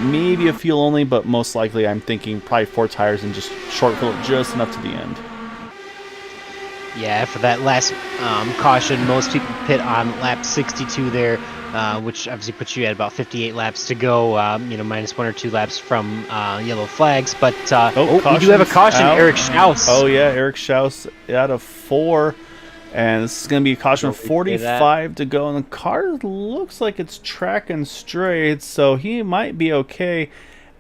maybe a fuel only, but most likely I'm thinking probably 4 tires and just short fill it just enough to the end. Yeah, for that last caution, most people pit on lap 62 there, which obviously puts you at about 58 laps to go, minus 1 or 2 laps from yellow flags. But we do have a caution, out. Eric Schaus. Oh yeah, Eric Schaus out of 4. And this is going to be a caution of 45 to go. And the car looks like it's tracking straight, so he might be okay.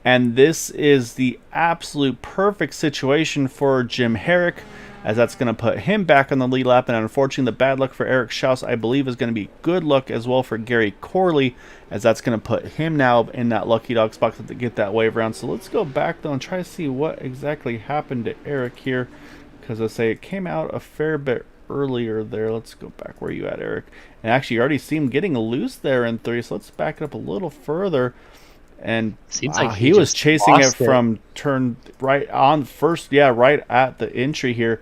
And this is the absolute perfect situation for Jim Herrick, as that's going to put him back on the lead lap. And unfortunately, the bad luck for Eric Schaus, I believe, is going to be good luck as well for Gary Corley, as that's going to put him now in that lucky dog spot to get that wave around. So let's go back, though, and try to see what exactly happened to Eric here, because it came out a fair bit earlier there. Let's go back. Where are you at, Eric? And actually, you already see him getting loose there in 3, so let's back it up a little further. And seems like he was chasing it from turn right on first, right at the entry here.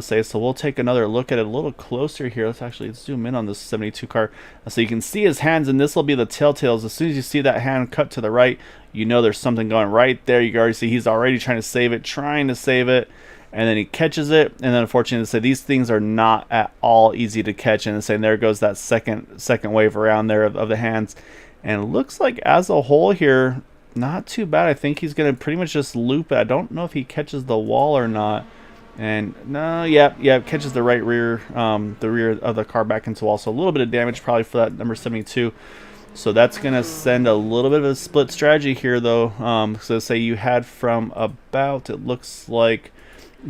So we'll take another look at it a little closer here. Let's actually zoom in on this 72 car. So you can see his hands, and this will be the telltales. As soon as you see that hand cut to the right, you know there's something going right there. You can already see he's already trying to save it. And then he catches it, and then unfortunately, these things are not at all easy to catch. And there goes that second wave around there of the hands. And it looks like as a whole here, not too bad. I think he's going to pretty much just loop it. I don't know if he catches the wall or not. And no, catches the right rear, the rear of the car back into the wall. So a little bit of damage probably for that number 72. So that's going to send a little bit of a split strategy here, though. So you had from about, it looks like,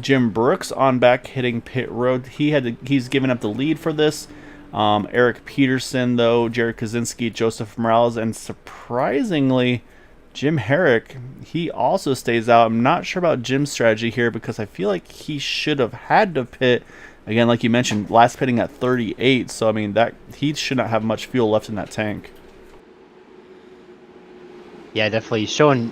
Jim Brooks on back hitting pit road. He's given up the lead for this. Eric Peterson, though, Jared Kaczynski, Joseph Morales, and surprisingly, Jim Herrick, he also stays out. I'm not sure about Jim's strategy here, because I feel like he should have had to pit. Again, like you mentioned, last pitting at 38. So, that he should not have much fuel left in that tank. Yeah, definitely showing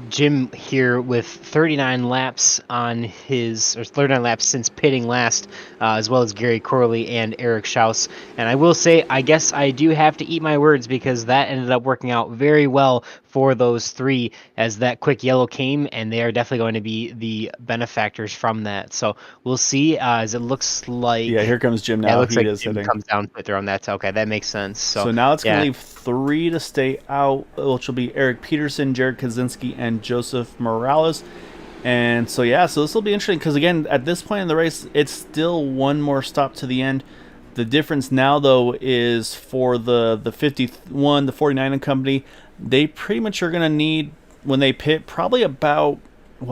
Jim here with 39 laps on his, or 39 laps since pitting last, as well as Gary Corley and Eric Schaus. And I will say, I guess I do have to eat my words, because that ended up working out very well for those 3, as that quick yellow came, and they are definitely going to be the benefactors from that. So we'll see, as it looks like... Yeah, here comes Jim now. Yeah, it looks like Jim comes down with her on that. Okay, that makes sense. So now it's going to leave 3 to stay out, which will be Eric Peterson, Jared Kaczynski, and Joseph Morales. And so this will be interesting, because again, at this point in the race, it's still one more stop to the end. The difference now, though, is for the 51, the 49 and company, they pretty much are going to need, when they pit, probably about,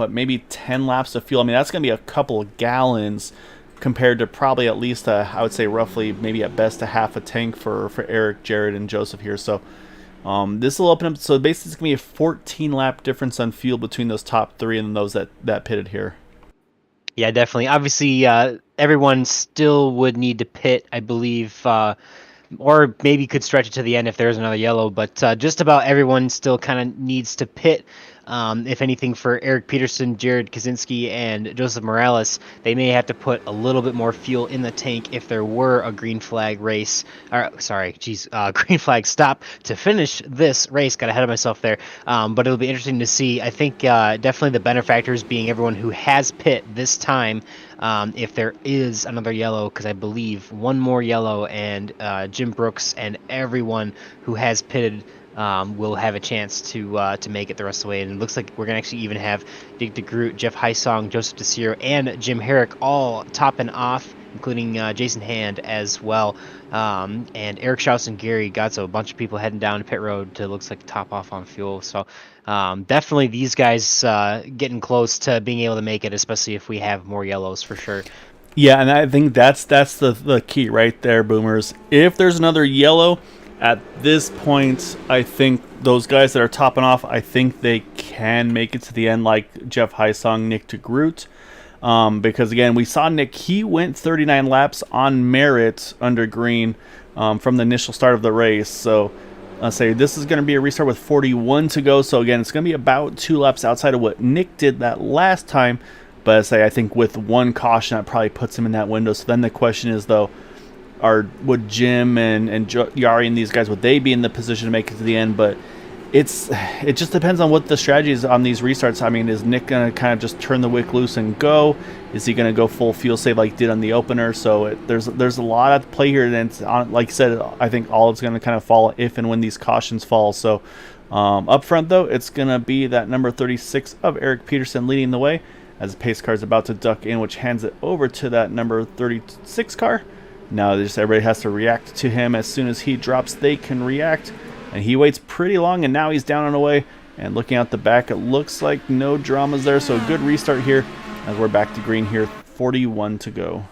maybe 10 laps of fuel. That's going to be a couple of gallons compared to probably at least, I would say roughly, maybe at best, a half a tank for Eric, Jared, and Joseph here. So this will open up. So basically, it's going to be a 14 lap difference on fuel between those top 3 and those that pitted here. Yeah, definitely. Obviously, everyone still would need to pit, I believe, or maybe could stretch it to the end if there's another yellow, but just about everyone still kind of needs to pit. If anything, for Eric Peterson, Jared Kaczynski, and Joseph Morales, they may have to put a little bit more fuel in the tank if there were a green flag race, green flag stop to finish this race. Got ahead of myself there, but it'll be interesting to see. I think definitely the benefactors being everyone who has pit this time, if there is another yellow, because I believe one more yellow and Jim Brooks and everyone who has pitted will have a chance to make it the rest of the way. And it looks like we're going to actually even have Dick Degroot, Jeff Hysong, Joseph DeCiro, and Jim Herrick all topping off, including Jason Hand as well. And Eric Schaus and Gary Gotzo, a bunch of people heading down pit road to, looks like, top off on fuel. So definitely these guys getting close to being able to make it, especially if we have more yellows for sure. Yeah, and I think that's the key right there, Boomers. If there's another yellow at this point, I think those guys that are topping off, I think they can make it to the end, like Jeff Hysong, Nick DeGroot. Because again, we saw Nick, he went 39 laps on merit under green from the initial start of the race. So I'll say this is going to be a restart with 41 to go. So again, it's going to be about 2 laps outside of what Nick did that last time. But I think with one caution, that probably puts him in that window. So then the question is, though, would Jim and Yari and these guys, would they be in the position to make it to the end? But it just depends on what the strategy is on these restarts. I mean, is Nick going to kind of just turn the wick loose and go? Is he going to go full fuel save like he did on the opener? So there's a lot at play here. And it's like I said, I think all it's going to kind of fall if and when these cautions fall. So up front, though, it's going to be that number 36 of Eric Peterson leading the way as the pace car is about to duck in, which hands it over to that number 36 car. Now everybody has to react to him. As soon as he drops, they can react. And he waits pretty long, and now he's down and away. And looking out the back, it looks like no dramas there. So a good restart here as we're back to green here. 41 to go.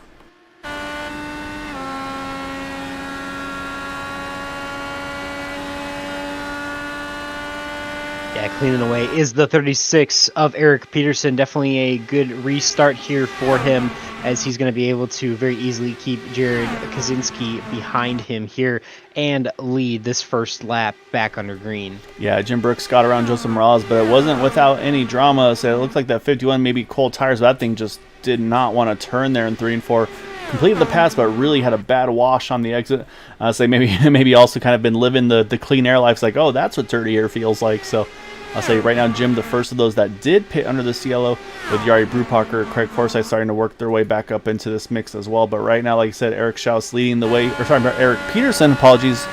Yeah, cleaning away is the 36 of Eric Peterson. Definitely a good restart here for him, as he's going to be able to very easily keep Jared Kaczynski behind him here and lead this first lap back under green. Yeah, Jim Brooks got around Joseph Morales, but it wasn't without any drama. So it looked like that 51 maybe cold tires, but that thing just did not want to turn there in 3 and 4. Completed the pass, but really had a bad wash on the exit. Say maybe also kind of been living the clean air life. It's like, oh, that's what dirty air feels like. So I'll say right now, Jim, the first of those that did pit under this yellow, with Yari Brupacher, Craig Forsyth starting to work their way back up into this mix as well. But right now, like I said, Eric Schaus leading the way, or sorry, Eric Peterson, apologies,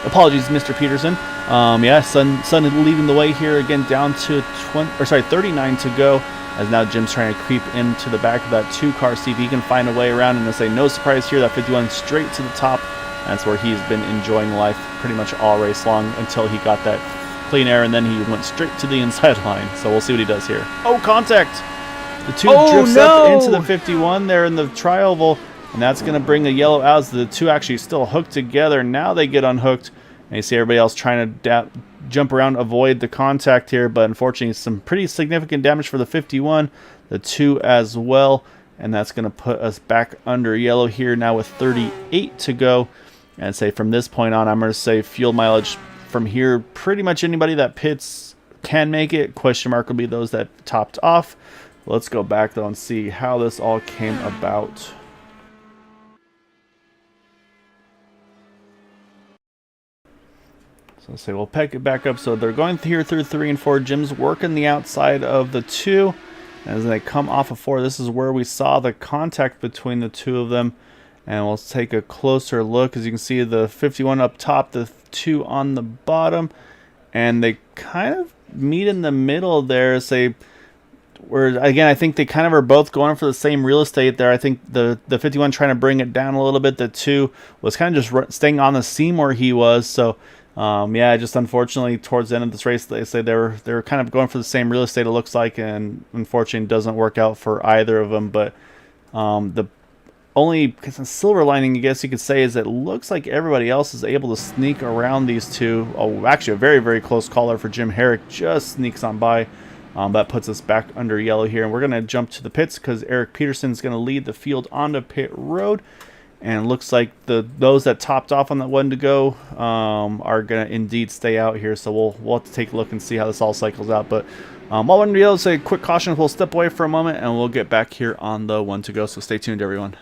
Mr. Peterson. Yeah, Sun leading the way here again, down to 39 to go. As now Jim's trying to creep into the back of that 2-car, see if he can find a way around. And to say no surprise here, that 51 straight to the top. That's where he's been enjoying life pretty much all race long until he got that clean air, and then he went straight to the inside line. So we'll see what he does here. Oh, contact! The 2 drifts up into the 51 there in the tri-oval, and that's going to bring the yellow out as the 2 actually still hooked together. Now they get unhooked, and you see everybody else trying to jump around, avoid the contact here, but unfortunately some pretty significant damage for the 51, the 2 as well, and that's going to put us back under yellow here now with 38 to go. And say from this point on, I'm going to say fuel mileage from here, pretty much anybody that pits can make it. Question mark will be those that topped off. Let's go back though and see how this all came about. So let's say we'll pick it back up. So they're going here through 3 and 4. Jim's working the outside of the 2. As they come off of 4, this is where we saw the contact between the 2 of them. And we'll take a closer look. As you can see, the 51 up top, the 2 on the bottom. And they kind of meet in the middle there. Where again, I think they kind of are both going for the same real estate there. I think the 51 trying to bring it down a little bit. The 2 was kind of just staying on the seam where he was. So yeah, just unfortunately towards the end of this race, they say they were kind of going for the same real estate, it looks like, and unfortunately it doesn't work out for either of them. But the only silver lining, I guess you could say, is it looks like everybody else is able to sneak around these 2. Oh, actually a very, very close caller for Jim Herrick, just sneaks on by. That puts us back under yellow here, and we're going to jump to the pits because Eric Peterson is going to lead the field onto pit road. And it looks like those that topped off on that 1 to go are going to indeed stay out here. So we'll have to take a look and see how this all cycles out. But all I'm going to be able to say, quick caution, we'll step away for a moment, and we'll get back here on the 1 to go. So stay tuned, everyone.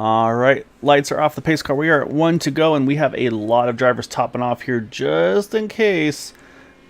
All right, lights are off the pace car. We are at 1 to go, and we have a lot of drivers topping off here just in case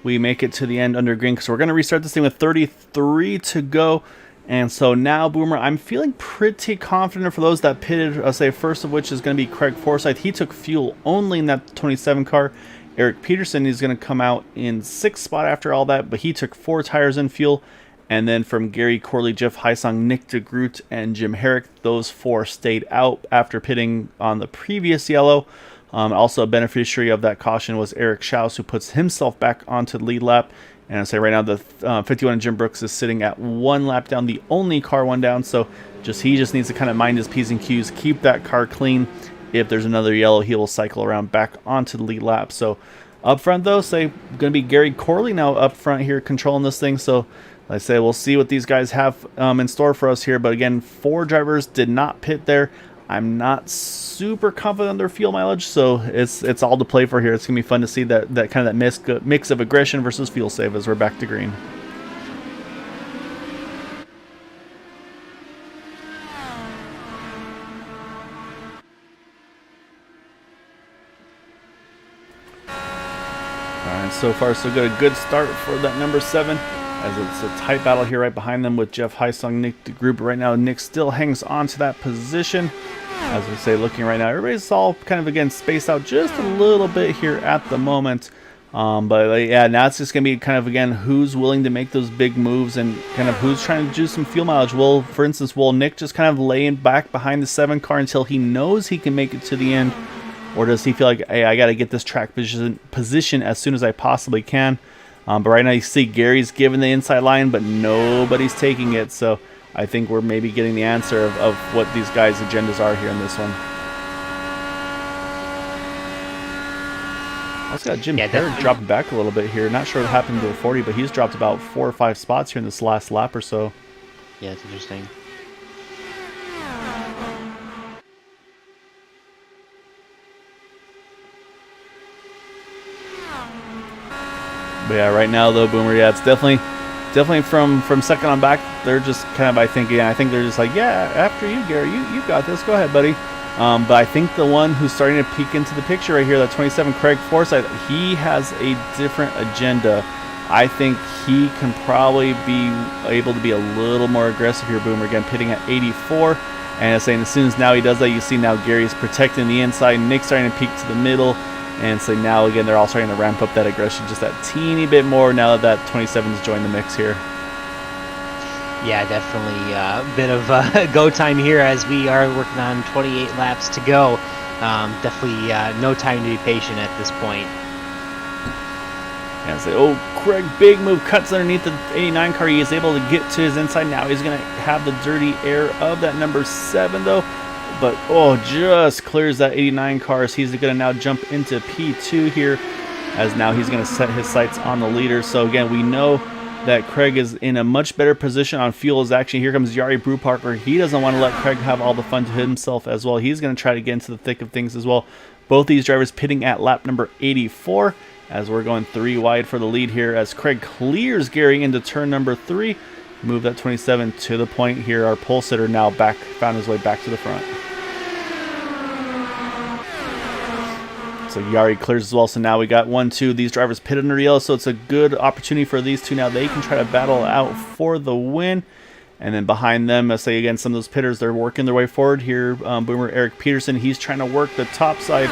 we make it to the end under green. So we're going to restart this thing with 33 to go. And so now, Boomer, I'm feeling pretty confident for those that pitted, I'll say first of which is going to be Craig Forsyth. He took fuel only in that 27 car. Eric Peterson is going to come out in 6th spot after all that, but he took 4 tires in fuel. And then from Gary Corley, Jeff Heisong, Nick Degroot, and Jim Herrick, those 4 stayed out after pitting on the previous yellow. Also a beneficiary of that caution was Eric Schaus, who puts himself back onto the lead lap. And I say right now the 51 Jim Brooks is sitting at 1 lap down, the only car 1 down. So he just needs to kind of mind his P's and Q's, keep that car clean. If there's another yellow, he will cycle around back onto the lead lap. So up front though, say going to be Gary Corley now up front here controlling this thing. So like I say, we'll see what these guys have in store for us here. But again, 4 drivers did not pit there. I'm not super confident on their fuel mileage, so it's all to play for here. It's gonna be fun to see that kind of that mix of aggression versus fuel save as we're back to green. All right, so far so good. A good start for that number 7. As it's a tight battle here right behind them with Jeff Heisong, Nick Degroot. Right now, Nick still hangs on to that position. As we say, looking right now, everybody's all kind of, again, spaced out just a little bit here at the moment. But yeah, now it's just going to be kind of, again, who's willing to make those big moves and kind of who's trying to do some fuel mileage. For instance, will Nick just kind of laying back behind the 7 car until he knows he can make it to the end? Or does he feel like, hey, I got to get this track position as soon as I possibly can? But right now you see Gary's giving the inside line, but nobody's taking it. So I think we're maybe getting the answer of what these guys' agendas are here in this one. Also got Jim Herrick dropping back a little bit here. Not sure what happened to the 40, but he's dropped about 4 or 5 spots here in this last lap or so. Yeah, it's interesting. But yeah, right now though, Boomer, yeah, it's definitely from second on back. They're just kind of, I think they're just like, yeah, after you, Gary, you got this. Go ahead, buddy. But I think the one who's starting to peek into the picture right here, that 27 Craig Forsyth, he has a different agenda. I think he can probably be able to be a little more aggressive here, Boomer. Again, pitting at 84. And saying as soon as now he does that, you see now Gary's protecting the inside. Nick's starting to peek to the middle. And so now, again, they're all starting to ramp up that aggression just that teeny bit more now that 27's joined the mix here. Yeah, definitely a bit of go time here as we are working on 28 laps to go. Definitely no time to be patient at this point. And say, oh, Craig, big move, cuts underneath the 89 car. He is able to get to his inside. Now he's going to have the dirty air of that number 7, though. But, oh, just clears that 89 car. So he's going to now jump into P2 here, as now he's going to set his sights on the leader. So, again, we know that Craig is in a much better position on fuel. Is actually, here comes Jari Brubacher. He doesn't want to let Craig have all the fun to himself as well. He's going to try to get into the thick of things as well. Both these drivers pitting at lap number 84, as we're going 3 wide for the lead here, as Craig clears Gary into turn number 3. Move that 27 to the point here. Our pole sitter now found his way back to the front. So Jari clears as well. So now we got 1, 2. These drivers pit under yellow, so it's a good opportunity for these two. Now they can try to battle out for the win. And then behind them, let's say again, some of those pitters, they're working their way forward here. Boomer Eric Peterson, he's trying to work the top side.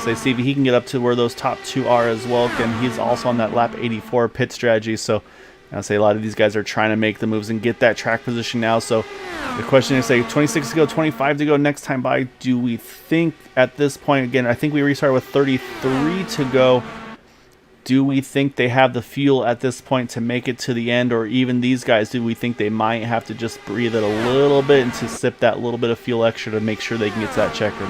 So see if he can get up to where those top 2 are as well. And he's also on that lap 84 pit strategy. So I'll say a lot of these guys are trying to make the moves and get that track position now. So the question is, say 26 to go, 25 to go next time by. Do we think at this point, again, I think we restarted with 33 to go. Do we think they have the fuel at this point to make it to the end? Or even these guys, do we think they might have to just breathe it a little bit and to sip that little bit of fuel extra to make sure they can get to that checker?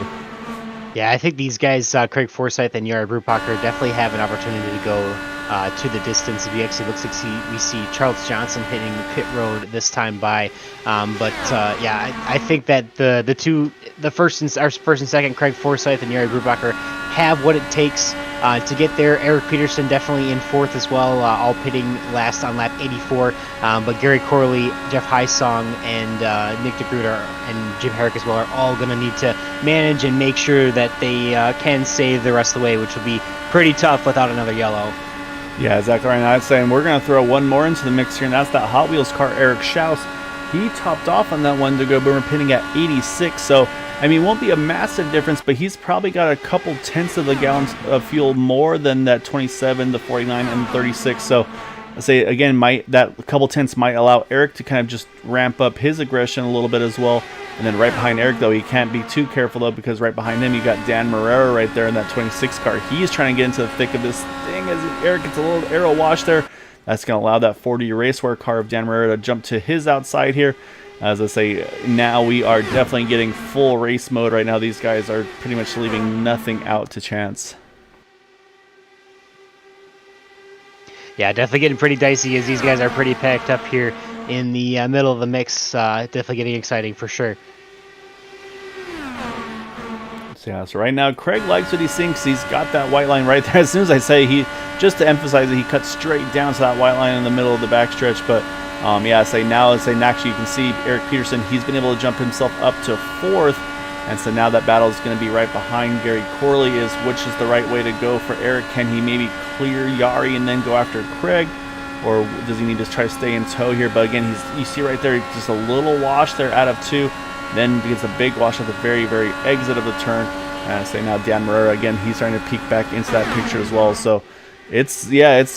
Yeah, I think these guys, Craig Forsyth and Jari Brubacher, definitely have an opportunity to go to the distance. It actually looks like we see Charles Johnson hitting the pit road this time by. Yeah, I think that the first and second, Craig Forsyth and Yari Brubacher, have what it takes to get there. Eric Peterson definitely in fourth as well, all pitting last on lap 84. But Gary Corley, Jeff Highsong, and Nick Degroot and Jim Herrick as well are all going to need to manage and make sure that they can save the rest of the way, which will be pretty tough without another yellow. Yeah, exactly right. Now I'd say, and we're going to throw one more into the mix here, and that's that Hot Wheels car, Eric Schaus. He topped off on that one to go Boomer, pitting at 86. So, I mean, it won't be a massive difference, but he's probably got a couple tenths of the gallons of fuel more than that 27, the 49, and the 36. So, I say again, that couple tenths might allow Eric to kind of just ramp up his aggression a little bit as well. And then right behind Eric, though, he can't be too careful, though, because right behind him, you got Dan Marrero right there in that 26 car. He's trying to get into the thick of this thing as Eric gets a little aero wash there. That's going to allow that 40 Raceware car of Dan Marrero to jump to his outside here. As I say, now we are definitely getting full race mode right now. These guys are pretty much leaving nothing out to chance. Yeah, definitely getting pretty dicey as these guys are pretty packed up here in the middle of the mix. Definitely getting exciting for sure. Yeah, so right now Craig likes what he thinks. He's got that white line right there. As soon as I say, just to emphasize it, he cuts straight down to that white line in the middle of the backstretch. But yeah, actually you can see Eric Peterson, he's been able to jump himself up to fourth. And so now that battle is going to be right behind Gary Corley, is which is the right way to go for Eric. Can he maybe clear Yari and then go after Craig? Or does he need to try to stay in tow here? But again, you see right there, just a little wash there out of two. Then gets a big wash at the very, very exit of the turn. And say now Dan Marrero, again, he's starting to peek back into that picture as well. So it's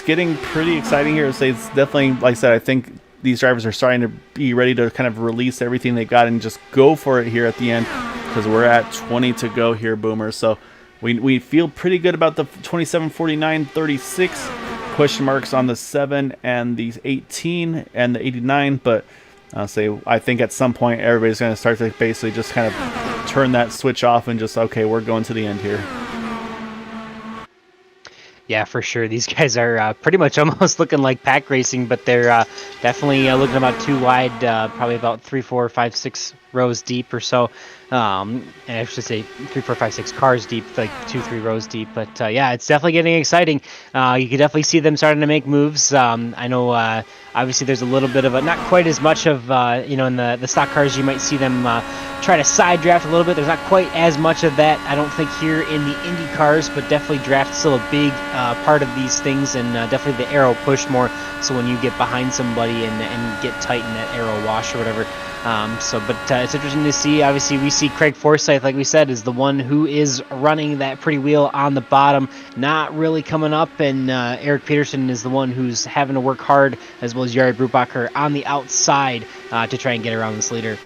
getting pretty exciting here. So it's definitely, like I said, I think these drivers are starting to be ready to kind of release everything they got and just go for it here at the end, because we're at 20 to go here, Boomer. So we feel pretty good about the 27, 49, 36. Question marks on the 7 and the 18 and the 89, but I think at some point everybody's going to start to basically just kind of turn that switch off and just, okay, we're going to the end here. Yeah, for sure. These guys are pretty much almost looking like pack racing, but they're definitely looking about too wide, probably about 3, 4, 5, 6 rows deep or so. And I should say 3, 4, 5, 6 cars deep, like 2, 3 rows deep. But yeah, it's definitely getting exciting. You can definitely see them starting to make moves. I know obviously there's a little bit of not quite as much of, in the stock cars, you might see them try to side draft a little bit. There's not quite as much of that, I don't think, here in the Indy cars, but definitely draft still a big part of these things, and definitely the aero push more. So when you get behind somebody and get tight in that aero wash or whatever. It's interesting to see. Obviously, we see Craig Forsyth, like we said, is the one who is running that pretty wheel on the bottom, not really coming up, and Eric Peterson is the one who's having to work hard, as well as Yari Brubacher on the outside to try and get around this leader.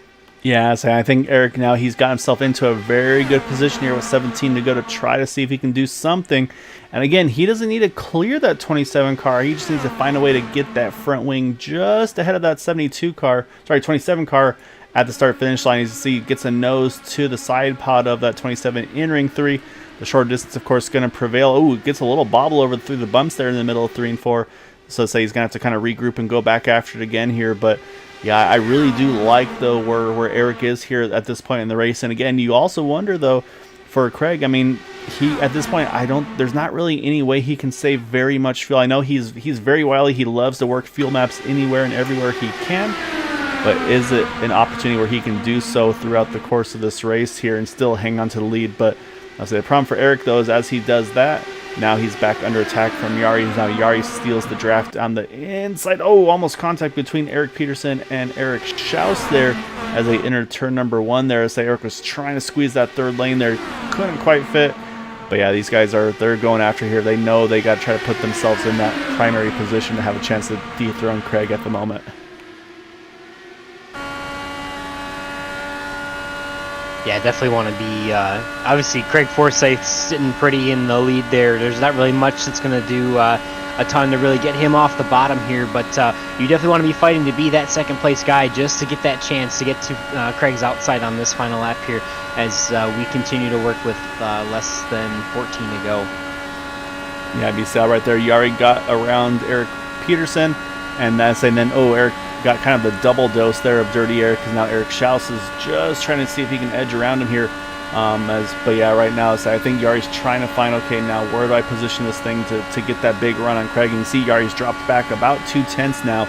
Yeah, so I think Eric now, he's got himself into a very good position here with 17 to go to try to see if he can do something. And again, he doesn't need to clear that 27 car. He just needs to find a way to get that front wing just ahead of that 27 car at the start-finish line. As you see, gets a nose to the side pod of that 27 in ring 3. The short distance, of course, going to prevail. Oh, it gets a little bobble over through the bumps there in the middle of 3 and 4. So say he's going to have to kind of regroup and go back after it again here. But yeah, I really do like, though, where Eric is here at this point in the race. And again, you also wonder, though, for Craig, I mean, he at this point, there's not really any way he can save very much fuel. I know he's very wily. He loves to work fuel maps anywhere and everywhere he can. But is it an opportunity where he can do so throughout the course of this race here and still hang on to the lead? But I'll say the problem for Eric, though, is as he does that, now he's back under attack from Yari. Now Yari steals the draft on the inside. Oh, almost contact between Eric Peterson and Eric Schaus there as they enter turn number 1 there. As Eric was trying to squeeze that third lane there. Couldn't quite fit. But yeah, these guys they're going after here. They know they got to try to put themselves in that primary position to have a chance to dethrone Craig at the moment. Yeah, definitely want to be, obviously Craig Forsyth sitting pretty in the lead there. There's not really much that's going to do a ton to really get him off the bottom here, but you definitely want to be fighting to be that second place guy just to get that chance to get to Craig's outside on this final lap here as we continue to work with less than 14 to go. Yeah, you saw right there, Yari got around Eric Peterson, and then Eric got kind of the double dose there of dirty air, because now Eric Schaus is just trying to see if he can edge around him here. But yeah, right now, so I think Yari's trying to find, okay, now where do I position this thing to get that big run on Craig? And you see Yari's dropped back about 2/10 now.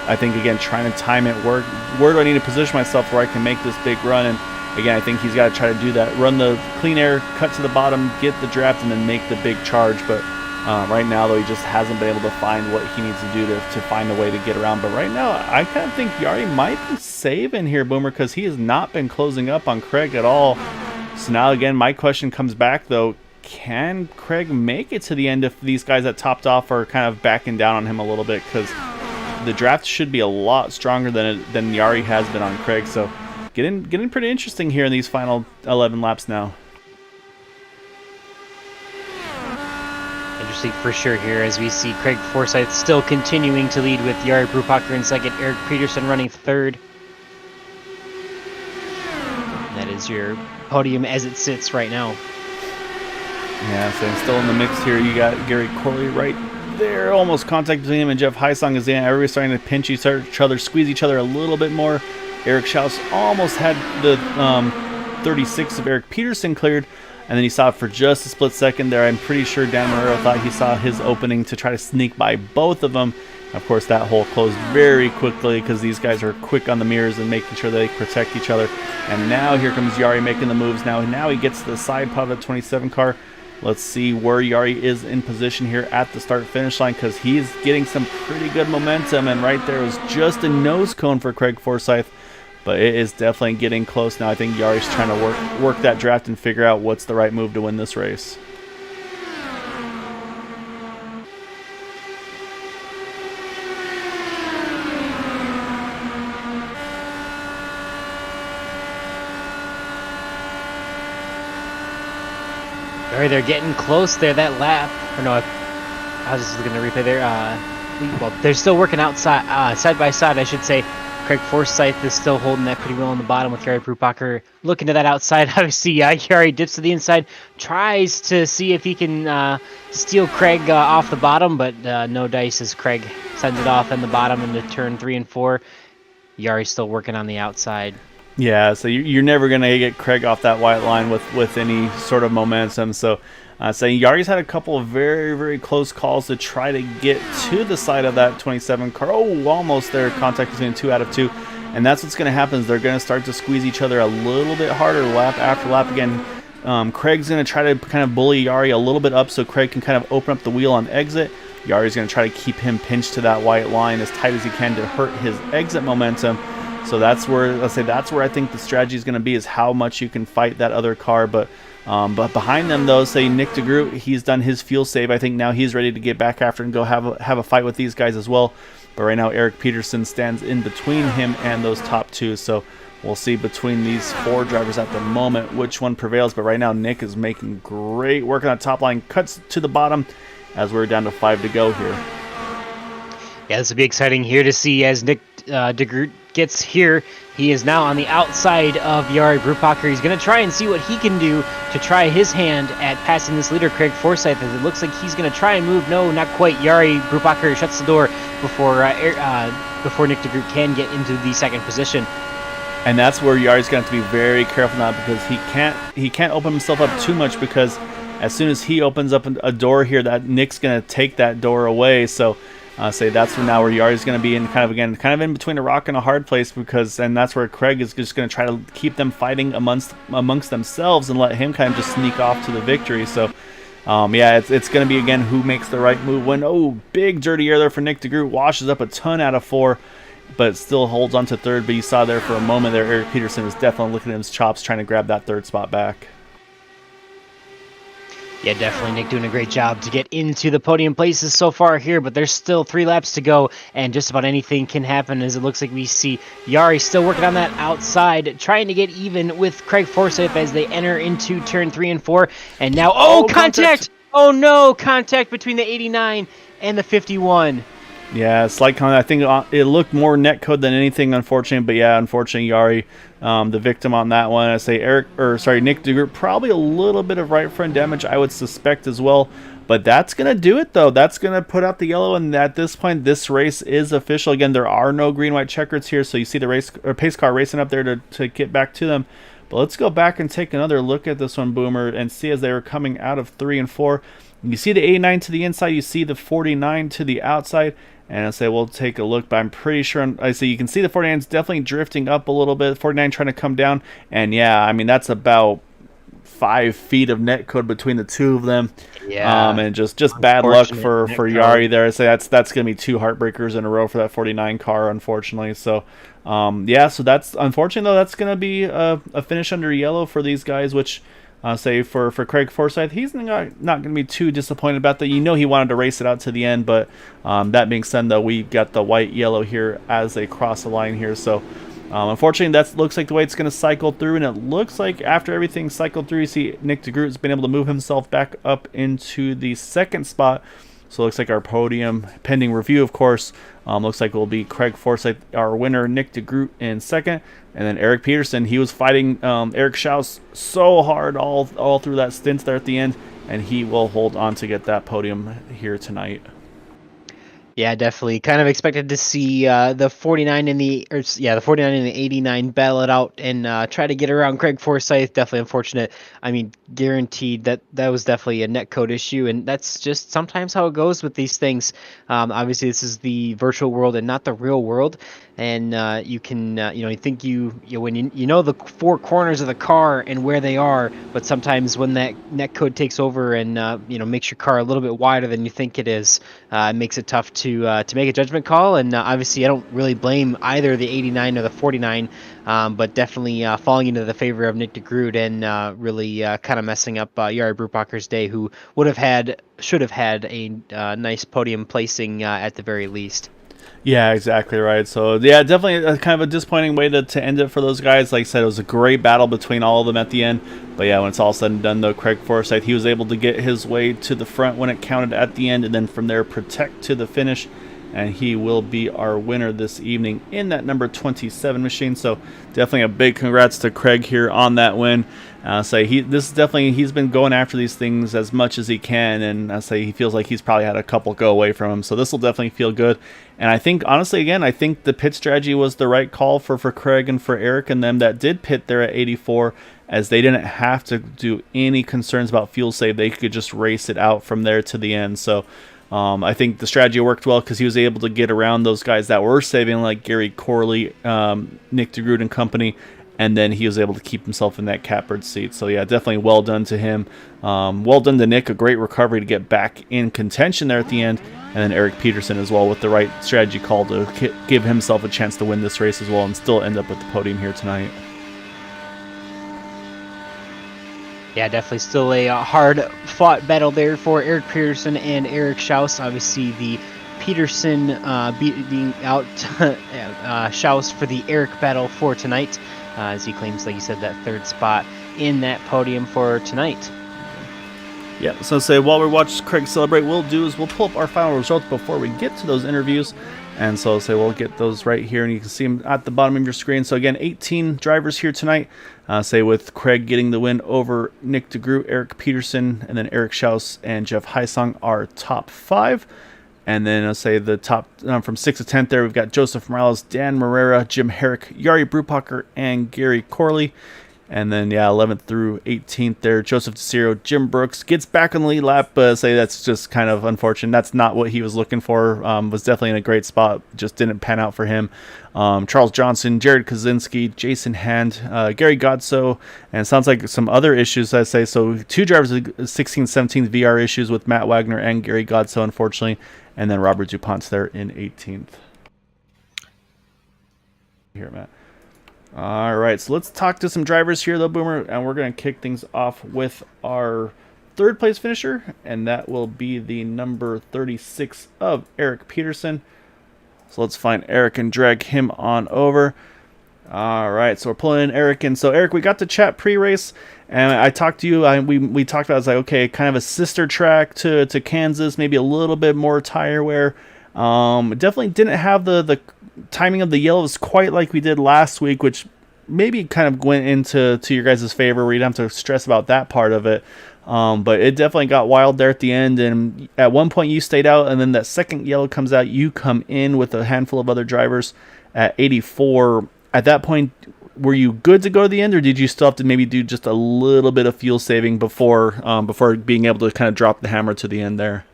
I think, again, trying to time it. Where do I need to position myself where I can make this big run? And again, I think he's got to try to do that. Run the clean air, cut to the bottom, get the draft, and then make the big charge. But right now, though, he just hasn't been able to find what he needs to do to find a way to get around. But right now, I kind of think Yari might be saving here, Boomer, because he has not been closing up on Craig at all. So now, again, my question comes back, though. Can Craig make it to the end if these guys that topped off are kind of backing down on him a little bit? Because the draft should be a lot stronger than Yari has been on Craig. So getting pretty interesting here in these final 11 laps now. Interesting for sure here, as we see Craig Forsyth still continuing to lead with Yari Brubacher in second, Eric Peterson running third. That is your podium as it sits right now. Yeah, so still in the mix here. You got Gary Corley right there, almost contact between him and Jeff Heisong is in. Everybody's starting to pinch each other, squeeze each other a little bit more. Eric Schaus almost had the 36 of Eric Peterson cleared, and then he saw it for just a split second there. I'm pretty sure Dan Marrero thought he saw his opening to try to sneak by both of them. Of course, that hole closed very quickly because these guys are quick on the mirrors and making sure they protect each other. And now here comes Yari making the moves. Now he gets the side pod of the 27 car. Let's see where Yari is in position here at the start-finish line, because he's getting some pretty good momentum. And right there was just a nose cone for Craig Forsyth, but it is definitely getting close now. I think Yari's trying to work that draft and figure out what's the right move to win this race. All right, they're getting close there, that lap. Or no, I was just looking at the replay there. Well, they're still working outside, side by side, I should say. Craig Forsyth is still holding that pretty well on the bottom with Yari Brubacher looking to that outside. Obviously, Yari dips to the inside, tries to see if he can steal Craig off the bottom, but no dice as Craig sends it off in the bottom into turn 3 and 4. Yari's still working on the outside. Yeah, so you're never going to get Craig off that white line with any sort of momentum. So Yari's had a couple of very, very close calls to try to get to the side of that 27 car. Oh, almost there. Contact between 2 out of 2. And that's what's going to happen is they're going to start to squeeze each other a little bit harder lap after lap. Again, Craig's going to try to kind of bully Yari a little bit up so Craig can kind of open up the wheel on exit. Yari's going to try to keep him pinched to that white line as tight as he can to hurt his exit momentum. So that's where I think the strategy is going to be, is how much you can fight that other car. But behind them, though, say Nick Degroot, he's done his fuel save. I think now he's ready to get back after and go have a fight with these guys as well. But right now, Eric Peterson stands in between him and those top two. So we'll see between these 4 drivers at the moment which one prevails. But right now, Nick is making great work on that top line. Cuts to the bottom as we're down to 5 to go here. Yeah, this will be exciting here to see as Nick Degroot gets here. He is now on the outside of Yari Brubacher. He's going to try and see what he can do to try his hand at passing this leader, Craig Forsyth, as it looks like he's going to try and move. No, not quite. Yari Brubacher shuts the door before Nick Degroot can get into the second position. And that's where Yari's going to have to be very careful now, because he can't open himself up too much, because as soon as he opens up a door here, that Nick's going to take that door away. So that's where Yari's going to be in kind of in between a rock and a hard place, and that's where Craig is just going to try to keep them fighting amongst themselves and let him kind of just sneak off to the victory. So it's going to be, again, who makes the right move when, big dirty air there for Nick Degroot, washes up a ton out of 4, but still holds on to 3rd. But you saw there for a moment there, Eric Peterson was definitely looking at his chops, trying to grab that 3rd spot back. Yeah, definitely Nick doing a great job to get into the podium places so far here, but there's still 3 laps to go, and just about anything can happen, as it looks like we see Yari still working on that outside, trying to get even with Craig Forsyth as they enter into turn 3 and 4. And now, contact! Oh no, contact between the 89 and the 51. Yeah, slight comment. I think it looked more netcode than anything, unfortunately. But yeah, unfortunately, Yari, the victim on that one. I say Nick Degroot, probably a little bit of right front damage, I would suspect as well. But that's gonna do it though. That's gonna put out the yellow, and at this point, this race is official. Again, there are no green-white checkers here, so you see the pace car racing up there to get back to them. But let's go back and take another look at this one, Boomer, and see as they were coming out of 3 and 4. You see the 89 to the inside, you see the 49 to the outside, and I say we'll take a look, but I'm pretty sure, I say you can see the 49 is definitely drifting up a little bit, 49 trying to come down, and yeah, I mean, that's about 5 feet of net code between the two of them. Yeah. And just bad luck for Yari there. I say that's going to be 2 heartbreakers in a row for that 49 car, unfortunately. So, yeah, so that's, unfortunately, though, that's going to be a finish under yellow for these guys, which... say for Craig Forsyth, he's not going to be too disappointed about that. You know he wanted to race it out to the end, but that being said, though, we got the white-yellow here as they cross the line here. So, unfortunately, that looks like the way it's going to cycle through, and it looks like after everything cycled through, you see Nick Degroot has been able to move himself back up into the 2nd spot. So it looks like our podium, pending review, of course, looks like it will be Craig Forsyth, our winner, Nick Degroot in 2nd, and then Eric Peterson. He was fighting Eric Schaus so hard all through that stint there at the end, and he will hold on to get that podium here tonight. Yeah, definitely. Kind of expected to see the 49 and the 89 battle it out and try to get around Craig Forsyth. Definitely unfortunate. I mean, guaranteed that was definitely a netcode issue, and that's just sometimes how it goes with these things. Obviously, this is the virtual world and not the real world. And you can, you think when you know the 4 corners of the car and where they are, but sometimes when that netcode takes over and makes your car a little bit wider than you think it is, it makes it tough to make a judgment call. And obviously, I don't really blame either the 89 or the 49, but definitely falling into the favor of Nick Degroot and really kind of messing up Jari Brubacher's day, who should have had a nice podium placing at the very least. Yeah, exactly right. So, yeah, definitely a kind of a disappointing way to end it for those guys. Like I said, it was a great battle between all of them at the end. But, yeah, when it's all said and done, though, Craig Forsyth, he was able to get his way to the front when it counted at the end, and then from there protect to the finish. And he will be our winner this evening in that number 27 machine. So, definitely a big congrats to Craig here on that win. He's been going after these things as much as he can, and I say he feels like he's probably had a couple go away from him. So this will definitely feel good. And I think, honestly, again, I think the pit strategy was the right call for Craig and for Eric and them that did pit there at 84, as they didn't have to do any concerns about fuel save. They could just race it out from there to the end. So I think the strategy worked well because he was able to get around those guys that were saving, like Gary Corley, Nick Degroot and company, and then he was able to keep himself in that catbird seat. So, yeah, definitely well done to him. Well done to Nick. A great recovery to get back in contention there at the end. And then Eric Peterson as well with the right strategy call to give himself a chance to win this race as well and still end up with the podium here tonight. Yeah, definitely still a hard-fought battle there for Eric Peterson and Eric Schaus. Obviously, the Peterson beating out Schaus for the Eric battle for tonight, as he claims, like you said, that 3rd spot in that podium for tonight. Yeah, so say while we watch Craig celebrate, we'll pull up our final results before we get to those interviews. And so say we'll get those right here, and you can see them at the bottom of your screen. So again, 18 drivers here tonight. Say with Craig getting the win over Nick Degroot, Eric Peterson, and then Eric Schaus and Jeff Heisong are top 5. And then I'll say the top from 6th to 10th there, we've got Joseph Morales, Dan Marrero, Jim Herrick, Jari Brubacher, and Gary Corley. And then, yeah, 11th through 18th there, Joseph DeCiro, Jim Brooks gets back on the lead lap, but say that's just kind of unfortunate. That's not what he was looking for. Was definitely in a great spot, just didn't pan out for him. Charles Johnson, Jared Kaczynski, Jason Hand, Gary Godso, and it sounds like some other issues, I say. So 2 drivers of 16, 17 VR issues with Matt Wagner and Gary Godso, unfortunately. And then Robert DuPont's there in 18th. Here, Matt. All right, so let's talk to some drivers here, though, Boomer, and we're going to kick things off with our 3rd place finisher, and that will be the number 36 of Eric Peterson. So let's find Eric and drag him on over. All right, so we're pulling in Eric, and so Eric, we got to chat pre-race, and I talked to you. We talked about, I was like, okay, kind of a sister track to Kansas, maybe a little bit more tire wear. Definitely didn't have the timing of the yellows quite like we did last week, which maybe kind of went into your guys' favor where you don't have to stress about that part of it. But it definitely got wild there at the end, and at one point you stayed out, and then that second yellow comes out, you come in with a handful of other drivers at 84. At that point, were you good to go to the end, or did you still have to maybe do just a little bit of fuel saving before being able to kind of drop the hammer to the end there?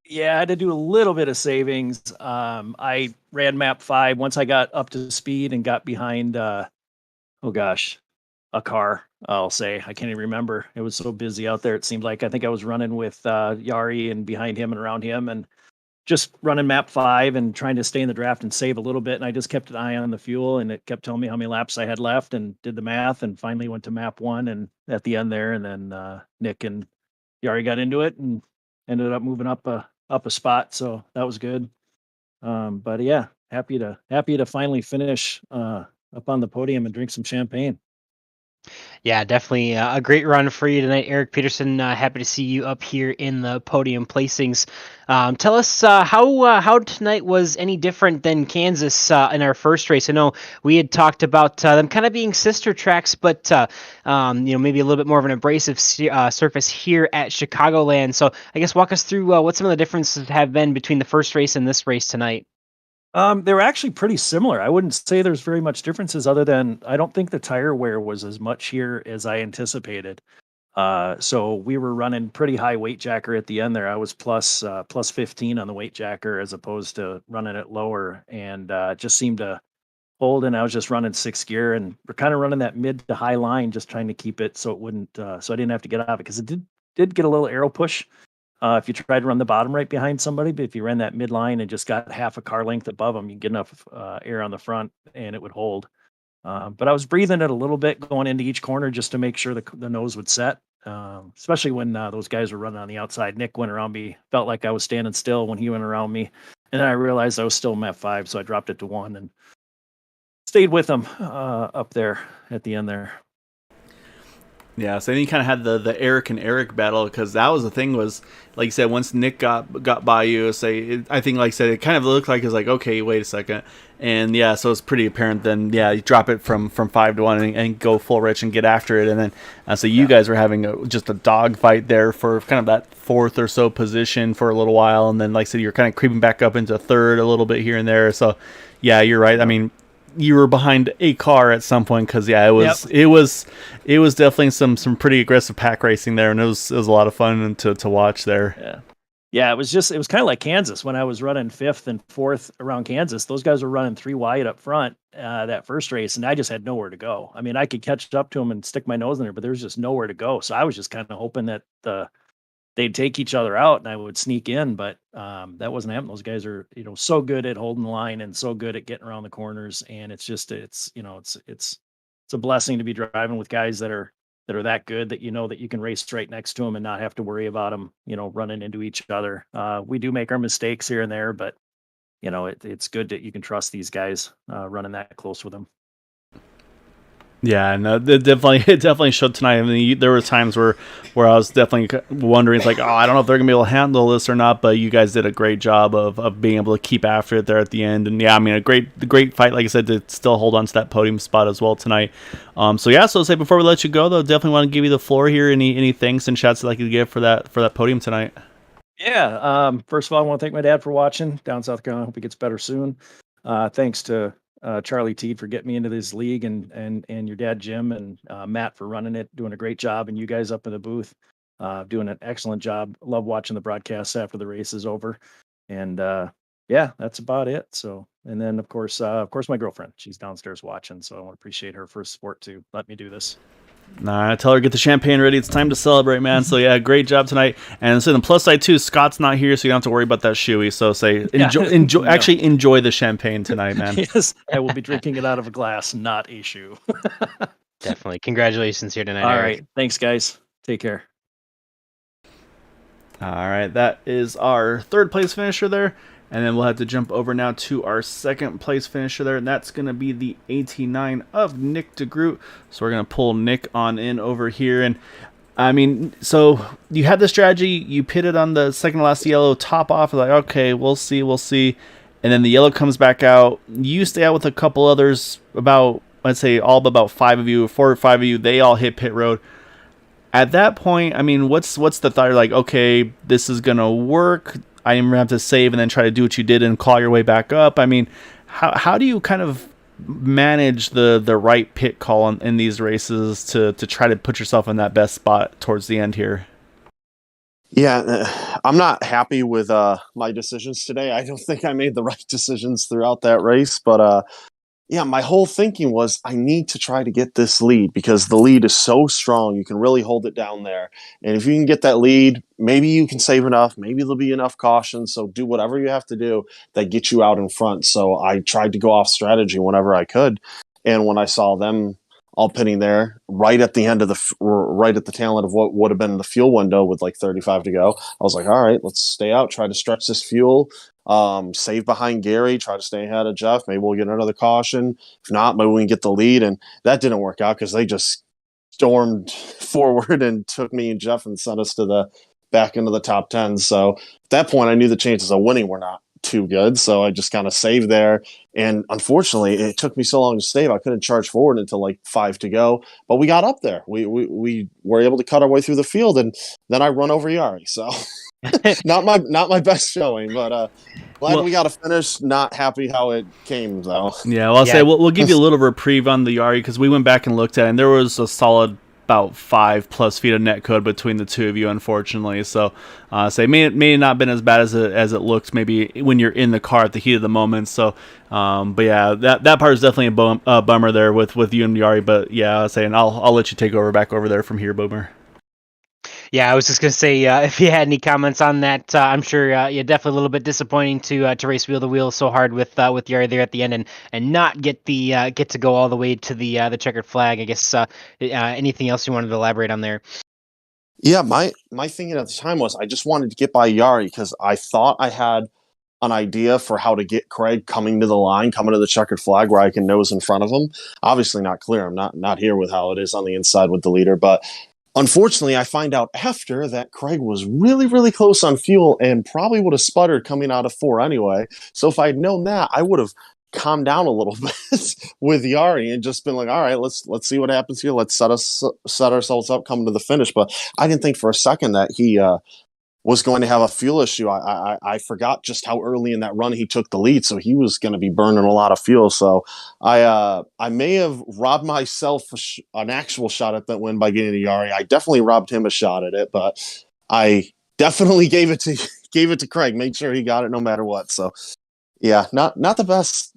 Yeah, I had to do a little bit of savings. I ran map 5 once I got up to speed and got behind, oh gosh, a car, I'll say. I can't even remember. It was so busy out there. It seemed like I think I was running with Yari and behind him and around him and just running map 5 and trying to stay in the draft and save a little bit. And I just kept an eye on the fuel and it kept telling me how many laps I had left and did the math and finally went to map 1 and at the end there. And then Nick and Yari got into it and ended up moving up a spot. So that was good. But yeah, happy to finally finish up on the podium and drink some champagne. Yeah, definitely a great run for you tonight, Eric Peterson. Happy to see you up here in the podium placings. Tell us how tonight was any different than Kansas in our first race. I know we had talked about them kind of being sister tracks, but maybe a little bit more of an abrasive surface here at Chicagoland. So I guess walk us through what some of the differences have been between the first race and this race tonight. They were actually pretty similar. I wouldn't say there's very much differences other than I don't think the tire wear was as much here as I anticipated. So we were running pretty high weight jacker at the end there. I was plus 15 on the weight jacker as opposed to running it lower and just seemed to hold. And I was just running 6th gear and we're kind of running that mid to high line, just trying to keep it so it wouldn't, so I didn't have to get out of it because it did get a little aero push. If you tried to run the bottom right behind somebody, but if you ran that midline and just got half a car length above them, you get enough air on the front and it would hold. But I was breathing it a little bit going into each corner just to make sure the nose would set, especially when those guys were running on the outside. Nick went around me, felt like I was standing still when he went around me. And then I realized I was still in F5, so I dropped it to 1 and stayed with him up there at the end there. Yeah, so then you kind of had the Eric and Eric battle because that was the thing was, like you said, once Nick got by you, I think, like I said, it kind of looked like it's like, okay, wait a second. And yeah, so it's pretty apparent then, yeah, you drop it from 5 to 1 and go full rich and get after it. And then, so you guys were having just a dog fight there for kind of that 4th or so position for a little while. And then, like I said, you're kind of creeping back up into 3rd a little bit here and there. So yeah, you're right. I mean, you were behind a car at some point because it was definitely some pretty aggressive pack racing there, and it was a lot of fun to watch there. Yeah, it was kind of like Kansas when I was running 5th and 4th around Kansas. Those guys were running 3 wide up front that first race, and I just had nowhere to go. I mean, I could catch up to them and stick my nose in there, but there was just nowhere to go. So I was just kind of hoping that they'd take each other out and I would sneak in, but that wasn't happening. Those guys are, so good at holding the line and so good at getting around the corners. And it's a blessing to be driving with guys that are that good that that you can race right next to them and not have to worry about them, running into each other. We do make our mistakes here and there, but it's good that you can trust these guys running that close with them. Yeah, no, it definitely showed tonight. I mean, there were times where I was definitely wondering, it's like, oh, I don't know if they're gonna be able to handle this or not. But you guys did a great job of being able to keep after it there at the end. And yeah, I mean, a great fight, like I said, to still hold on to that podium spot as well tonight. So say before we let you go, though, definitely want to give you the floor here. Any thanks and shouts that I could give for that podium tonight. Yeah. First of all, I want to thank my dad for watching down South Carolina. I hope he gets better soon. Thanks to Charlie Teed for getting me into this league and your dad, Jim, and Matt for running it, doing a great job. And you guys up in the booth, doing an excellent job. Love watching the broadcasts after the race is over. And yeah, that's about it. So, and then of course, my girlfriend, she's downstairs watching. So I want to appreciate her for support to let me do this. Nah, tell her get the champagne ready. It's time to celebrate, man. So yeah, great job tonight. And so the plus side too, Scott's not here, so you don't have to worry about that shoey. So enjoy. Actually, enjoy the champagne tonight, man. Yes, I will be drinking it out of a glass, not a shoe. Definitely. Congratulations here tonight. All Eric. right, thanks, guys. Take care. All right, that is our 3rd place finisher there. And then we'll have to jump over now to our 2nd place finisher there, and that's going to be the 89 of Nick Degroot. So we're going to pull Nick on in over here. And I mean, so you had the strategy, you pitted on the second to last yellow, top off, like, okay, we'll see. And then the yellow comes back out. You stay out with a couple others, about, let's say, all but about five of you, 4 or 5 of you, they all hit pit road. At that point, I mean, what's the thought? You're like, okay, this is going to work. I am going to have to save and then try to do what you did and claw your way back up. I mean, how do you kind of manage the right pit call in these races to try to put yourself in that best spot towards the end here? Yeah, I'm not happy with my decisions today. I don't think I made the right decisions throughout that race, but yeah, my whole thinking was I need to try to get this lead because the lead is so strong. You can really hold it down there. And if you can get that lead, maybe you can save enough. Maybe there'll be enough caution. So do whatever you have to do that gets you out in front. So I tried to go off strategy whenever I could. And when I saw them all pitting there right at the end of right at the tail end of what would have been the fuel window with like 35 to go, I was like, all right, let's stay out, try to stretch this fuel. Save behind Gary, try to stay ahead of Jeff. Maybe we'll get another caution. If not, maybe we can get the lead. And that didn't work out because they just stormed forward and took me and Jeff and sent us to the back into the top 10. So at that point, I knew the chances of winning were not too good. So I just kind of saved there. And unfortunately, it took me so long to save. I couldn't charge forward until like 5 to go. But we got up there. We were able to cut our way through the field. And then I run over Yari. So not my best showing, but glad we got a finish. Not happy how it came though. Yeah, well, I'll say we'll give you a little reprieve on the Yari because we went back and looked at it, and there was a solid about 5+ feet of net code between the two of you, unfortunately. So, say may not been as bad as it looked maybe when you're in the car at the heat of the moment. So, but yeah, that part is definitely a bummer there with you and Yari. But yeah, I'll say, and I'll let you take over back over there from here, Boomer. Yeah, I was just gonna say if you had any comments on that, I'm sure definitely a little bit disappointing to race wheel to wheel so hard with Yari there at the end and not get to go all the way to the checkered flag. I guess anything else you wanted to elaborate on there? Yeah, my thinking at the time was I just wanted to get by Yari because I thought I had an idea for how to get Craig coming to the line, coming to the checkered flag where I can nose in front of him. Obviously not clear. I'm not here with how it is on the inside with the leader, but unfortunately, I find out after that Craig was really, really close on fuel and probably would have sputtered coming out of 4 anyway. So if I'd known that, I would have calmed down a little bit with Yari and just been like, all right, let's see what happens here. Let's set ourselves up coming to the finish. But I didn't think for a second that he was going to have a fuel issue. I forgot just how early in that run he took the lead, so he was going to be burning a lot of fuel. So I may have robbed myself an actual shot at that win by getting to Yari. I definitely robbed him a shot at it, but I definitely gave it to Craig. Made sure he got it no matter what. So yeah, not the best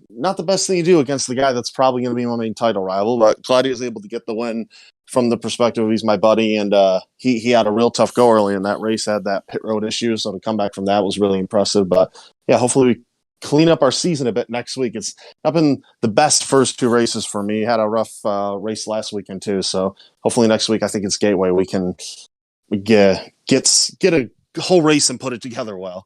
thing to do against the guy that's probably going to be my main title rival. But glad he was able to get the win. From the perspective of he's my buddy, and he had a real tough go early in that race, had that pit road issue, so to come back from that was really impressive. But yeah, hopefully we clean up our season a bit next week. It's not been the best first 2 races for me. Had a rough race last weekend too, so hopefully next week I think it's Gateway we can get a whole race and put it together well.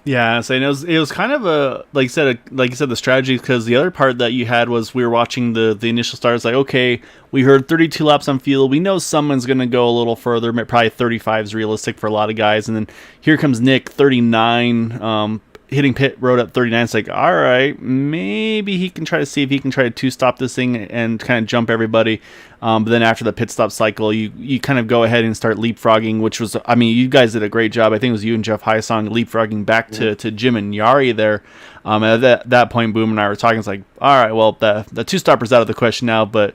Yeah, so it was kind of a like you said the strategy, because the other part that you had was we were watching the initial start. It's like, okay, we heard 32 laps on field. We know someone's going to go a little further. Probably 35 is realistic for a lot of guys. And then here comes Nick, 39, hitting pit road at 39. It's like, all right, maybe he can try to see if he can try to 2-stop this thing and kind of jump everybody. But then after the pit stop cycle, you kind of go ahead and start leapfrogging, which was, I mean, you guys did a great job. I think it was you and Jeff Highsong leapfrogging back to Jim and Yari there. At that point, Boom and I were talking. It's like, all right, well, the 2-stopper's out of the question now, but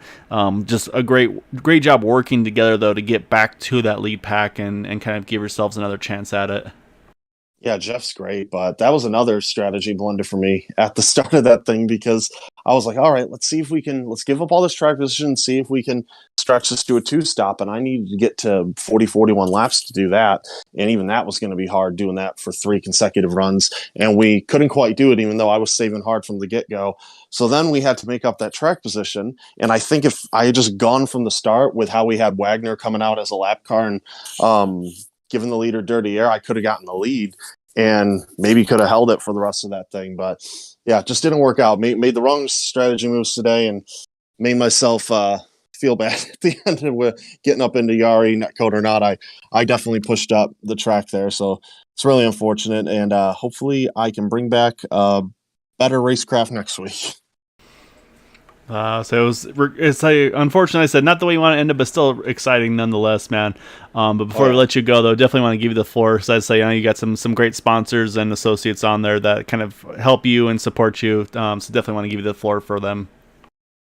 just a great job working together, though, to get back to that lead pack and kind of give yourselves another chance at it. Yeah, Jeff's great, but that was another strategy blunder for me at the start of that thing because I was like, all right, let's give up all this track position, see if we can stretch this to a 2-stop. And I needed to get to 40, 41 laps to do that. And even that was going to be hard doing that for 3 consecutive runs. And we couldn't quite do it, even though I was saving hard from the get-go. So then we had to make up that track position. And I think if I had just gone from the start with how we had Wagner coming out as a lap car and, given the leader dirty air, I could have gotten the lead and maybe could have held it for the rest of that thing. But yeah, it just didn't work out. Made the wrong strategy moves today and made myself feel bad at the end of getting up into Yari, netcode or not. I definitely pushed up the track there, so it's really unfortunate. And hopefully I can bring back better racecraft next week. So it's like, unfortunately, I said not the way you want to end it, but still exciting nonetheless, man. But before we let you go, though, definitely want to give you the floor. Because I'd say, you got some great sponsors and associates on there that kind of help you and support you. So definitely want to give you the floor for them.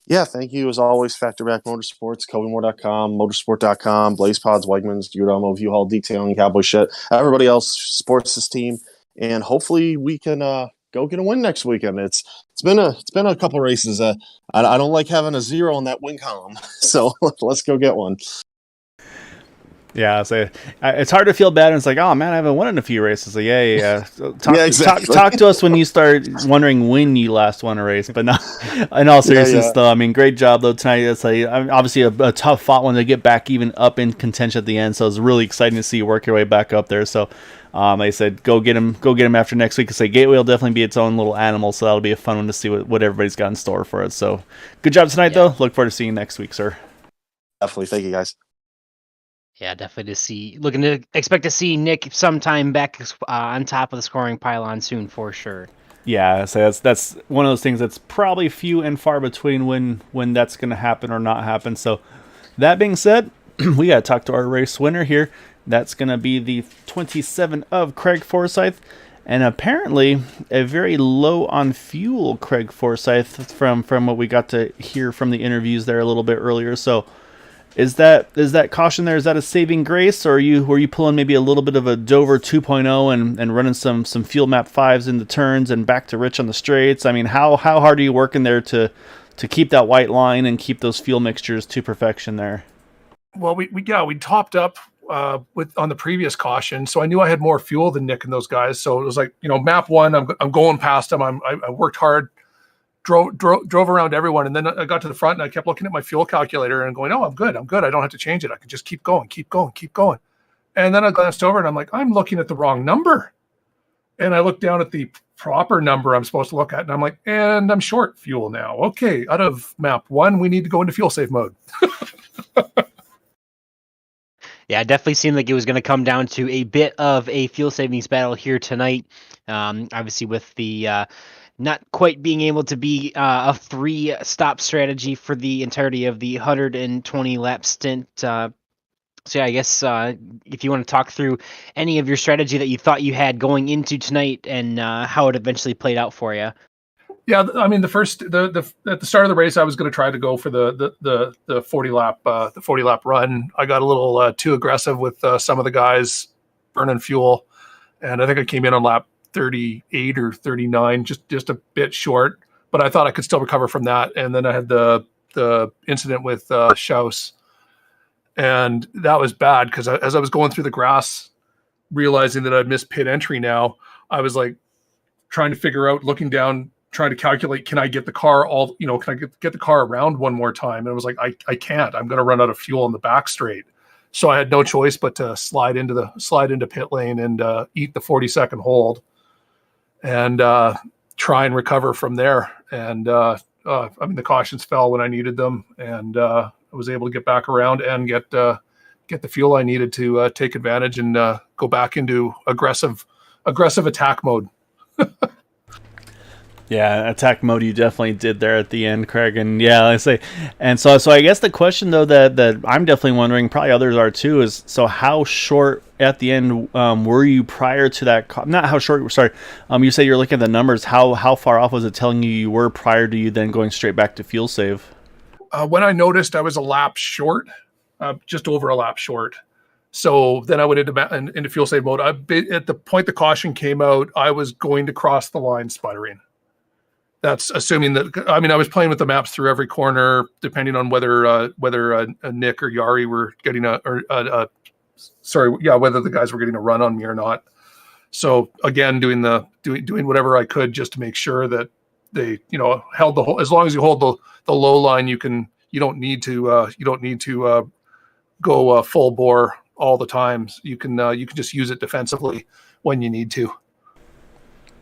Yeah, thank you. As always, Factorback Motorsports, CobyMoore.com, Motorsport.com, Blaze Pods, Wegmans, Degroot, View Hall Detailing, Cowboy Shit. Everybody else supports this team, and hopefully we can go get a win next weekend. It's been a couple races. I don't like having a 0 in that win column, so let's go get one. Yeah, so it's hard to feel bad, and it's like, oh man, I haven't won in a few races. So yeah. So talk to us when you start wondering when you last won a race. But no, in all seriousness, though, I mean, great job though tonight. It's like obviously a tough fought one to get back even up in contention at the end. So it's really exciting to see you work your way back up there. So, like I said, go get him after next week. I say Gateway will definitely be its own little animal, so that'll be a fun one to see what everybody's got in store for it. So, good job tonight, though. Look forward to seeing you next week, sir. Definitely, thank you guys. Yeah, definitely looking to expect to see Nick sometime back on top of the scoring pylon soon for sure. Yeah, so that's one of those things that's probably few and far between when that's going to happen or not happen. So that being said, we got to talk to our race winner here. That's going to be the 27 of Craig Forsyth, and apparently a very low on fuel Craig Forsyth from what we got to hear from the interviews there a little bit earlier. So Is that caution there? Is that a saving grace, or were you pulling maybe a little bit of a Dover 2.0 and running some fuel map 5s in the turns and back to rich on the straights? I mean, how hard are you working there to keep that white line and keep those fuel mixtures to perfection there? Well, we topped up on the previous caution, so I knew I had more fuel than Nick and those guys. So it was like, map 1, I'm going past them. I worked hard. Drove around everyone, and then I got to the front and I kept looking at my fuel calculator and going, oh, I'm good. I don't have to change it. I can just keep going. And then I glanced over and I'm like, I'm looking at the wrong number. And I looked down at the proper number I'm supposed to look at, and I'm like, and I'm short fuel now. Okay, out of map 1, we need to go into fuel save mode. Yeah, it definitely seemed like it was going to come down to a bit of a fuel savings battle here tonight. Obviously with the not quite being able to be a 3-stop strategy for the entirety of the 120 lap stint. So yeah, I guess if you want to talk through any of your strategy that you thought you had going into tonight and how it eventually played out for you. Yeah, I mean, at the start of the race, I was going to try to go for the 40 lap run. I got a little too aggressive with some of the guys burning fuel, and I think I came in on lap 38 or 39, just a bit short, but I thought I could still recover from that. And then I had the incident with Schaus, and that was bad because as I was going through the grass, realizing that I'd missed pit entry now, I was like trying to figure out, looking down, trying to calculate, can I get the car can I get the car around one more time? And I was like, I can't. I'm going to run out of fuel in the back straight. So I had no choice but to slide into pit lane and eat the 40-second hold and try and recover from there. And I mean, the cautions fell when I needed them, and I was able to get back around and get the fuel I needed to take advantage and go back into aggressive attack mode. Yeah, attack mode you definitely did there at the end, Craig. And yeah, I say, and so I guess the question though that I'm definitely wondering, probably others are too, is so how short at the end were you prior to that? Not how short. Sorry, you say you're looking at the numbers. How far off was it telling you were prior to you then going straight back to fuel save? When I noticed I was a lap short, just over a lap short. So then I went into fuel save mode. At the point the caution came out, I was going to cross the line sputtering. That's assuming that, I mean, I was playing with the maps through every corner, depending on whether Nick or Yari were getting whether the guys were getting a run on me or not. So again, doing whatever I could just to make sure that they, held the whole, as long as you hold the low line, you don't need to go full bore all the times. You can just use it defensively when you need to.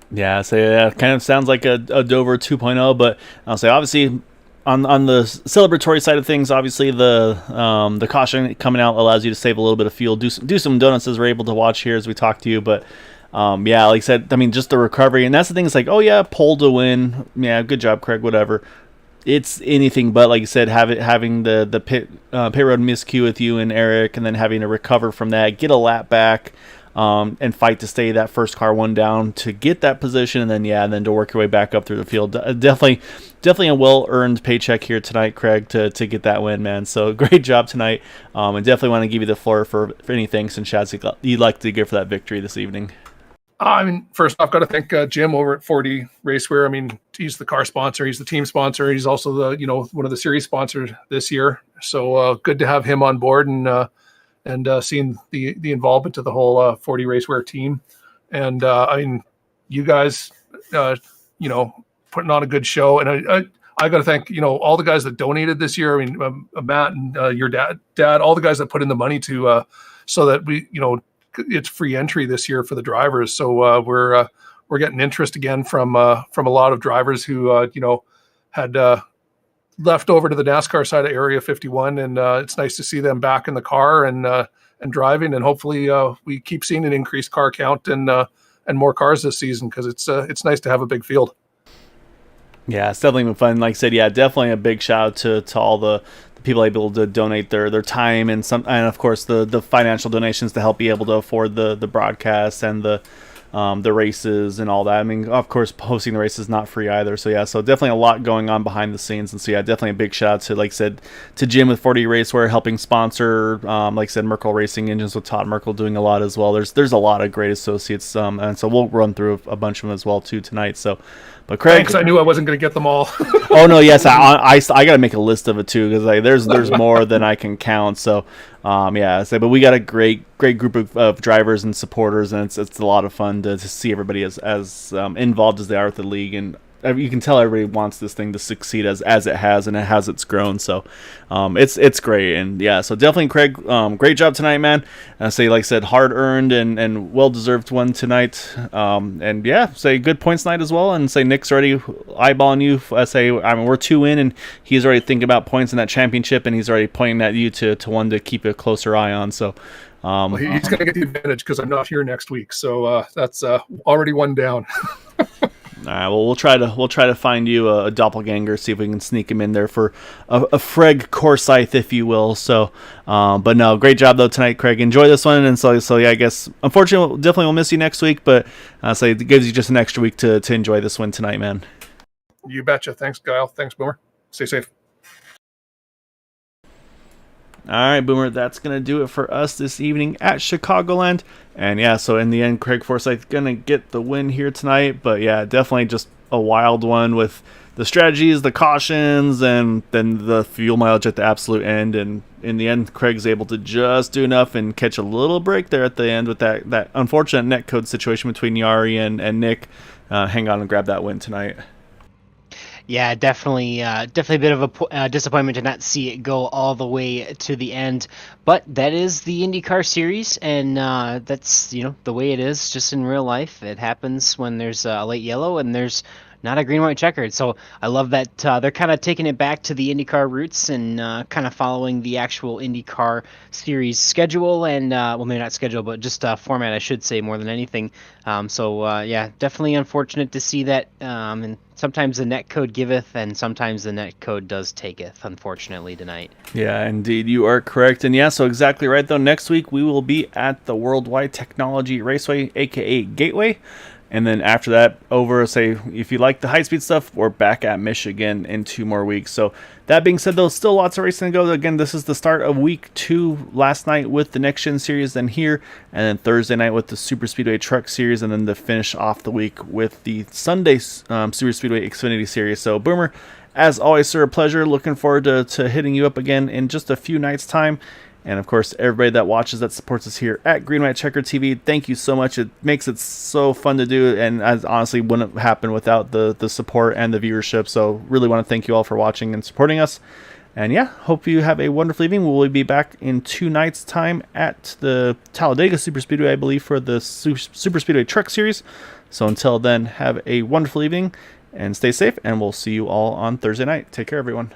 Yeah, so yeah, it kind of sounds like a Dover 2.0, but I'll say obviously on the celebratory side of things, obviously the caution coming out allows you to save a little bit of fuel, do some donuts as we're able to watch here as we talk to you. But yeah, like I said, I mean, just the recovery, and that's the thing. It's like, oh yeah, pole to win, yeah, good job, Craig, whatever. It's anything but, like you said, having the pit road miscue with you and Eric, and then having to recover from that, get a lap back. And fight to stay that first car one down to get that position, and then to work your way back up through the field. Definitely a well-earned paycheck here tonight, Craig, to get that win, man. So great job tonight, and definitely want to give you the floor for any thanks and shouts you'd like to give for that victory this evening. I mean, first off, got to thank Jim over at 40 Racewear. I mean, he's the car sponsor, he's the team sponsor, he's also the one of the series sponsors this year. So good to have him on board, and seeing the involvement of the whole 40 Racewear team. And I mean, you guys, putting on a good show. And I got to thank, all the guys that donated this year. I mean, Matt and your dad, all the guys that put in the money to so that we, it's free entry this year for the drivers. So we're getting interest again from a lot of drivers who, had left over to the NASCAR side of Area 51, and it's nice to see them back in the car and driving, and hopefully we keep seeing an increased car count and more cars this season, because it's nice to have a big field. Yeah, it's definitely been fun. Like I said, yeah, definitely a big shout out to all the people able to donate their time and of course the financial donations to help be able to afford the broadcast and the races and all that. I mean, of course, hosting the race is not free either. So yeah, so definitely a lot going on behind the scenes. And so yeah, definitely a big shout out to, like I said, to Jim with 40 Racewear helping sponsor, like I said, Merkel Racing Engines with Todd Merkel doing a lot as well. There's a lot of great associates, and so we'll run through a bunch of them as well too tonight. So, but Craig, thanks. I knew I wasn't going to get them all. Oh no, yes, I got to make a list of it too, because like there's more than I can count. So yeah, so but we got a great group of drivers and supporters, and it's a lot of fun to see everybody as involved as they are with the league, and you can tell everybody wants this thing to succeed as it has, and it has grown. So it's great, and yeah, so definitely Craig, great job tonight, man. Say, like I said, hard earned and well deserved one tonight. And yeah, say good points night as well, and say Nick's already eyeballing you. I mean, we're 2 in, and he's already thinking about points in that championship, and he's already pointing at you to one to keep a closer eye on. So well, he's going to get the advantage because I'm not here next week, so that's already one down. All right, well, we'll try to find you a doppelganger, see if we can sneak him in there for a Freg Corsyth, if you will. So, but no, great job though tonight, Craig. Enjoy this one, and so yeah, I guess unfortunately, definitely we'll miss you next week, but so it gives you just an extra week to enjoy this win tonight, man. You betcha. Thanks, Kyle. Thanks, Boomer. Stay safe. All right, Boomer, that's going to do it for us this evening at Chicagoland. And yeah, so in the end, Craig Forsyth going to get the win here tonight. But yeah, definitely just a wild one with the strategies, the cautions, and then the fuel mileage at the absolute end. And in the end, Craig's able to just do enough and catch a little break there at the end with that unfortunate netcode situation between Yari and Nick. Hang on and grab that win tonight. Yeah, definitely a bit of a disappointment to not see it go all the way to the end. But that is the IndyCar series, and that's the way it is. Just in real life, it happens when there's a late yellow and there's not a green-white checkered. So I love that they're kind of taking it back to the IndyCar roots and kind of following the actual IndyCar series schedule and, well, maybe not schedule, but just format, I should say, more than anything. So yeah, definitely unfortunate to see that. And sometimes the net code giveth, and sometimes the net code does taketh, unfortunately, tonight. Yeah, indeed, you are correct. And yeah, so exactly right, though. Next week, we will be at the Worldwide Technology Raceway, a.k.a. Gateway. And then after that, over, say, if you like the high-speed stuff, we're back at Michigan in 2 more weeks. So that being said, though, still lots of racing to go. Again, this is the start of week 2 last night with the Next Gen Series, then here, and then Thursday night with the Super Speedway Truck Series, and then to finish off the week with the Sunday Super Speedway Xfinity Series. So, Boomer, as always, sir, a pleasure. Looking forward to hitting you up again in just a few nights' time. And, of course, everybody that watches, that supports us here at Green White Checker TV, thank you so much. It makes it so fun to do, and as honestly wouldn't happen without the support and the viewership. So really want to thank you all for watching and supporting us. And, yeah, hope you have a wonderful evening. We'll be back in 2 nights' time at the Talladega Super Speedway, I believe, for the Super Speedway Truck Series. So until then, have a wonderful evening, and stay safe, and we'll see you all on Thursday night. Take care, everyone.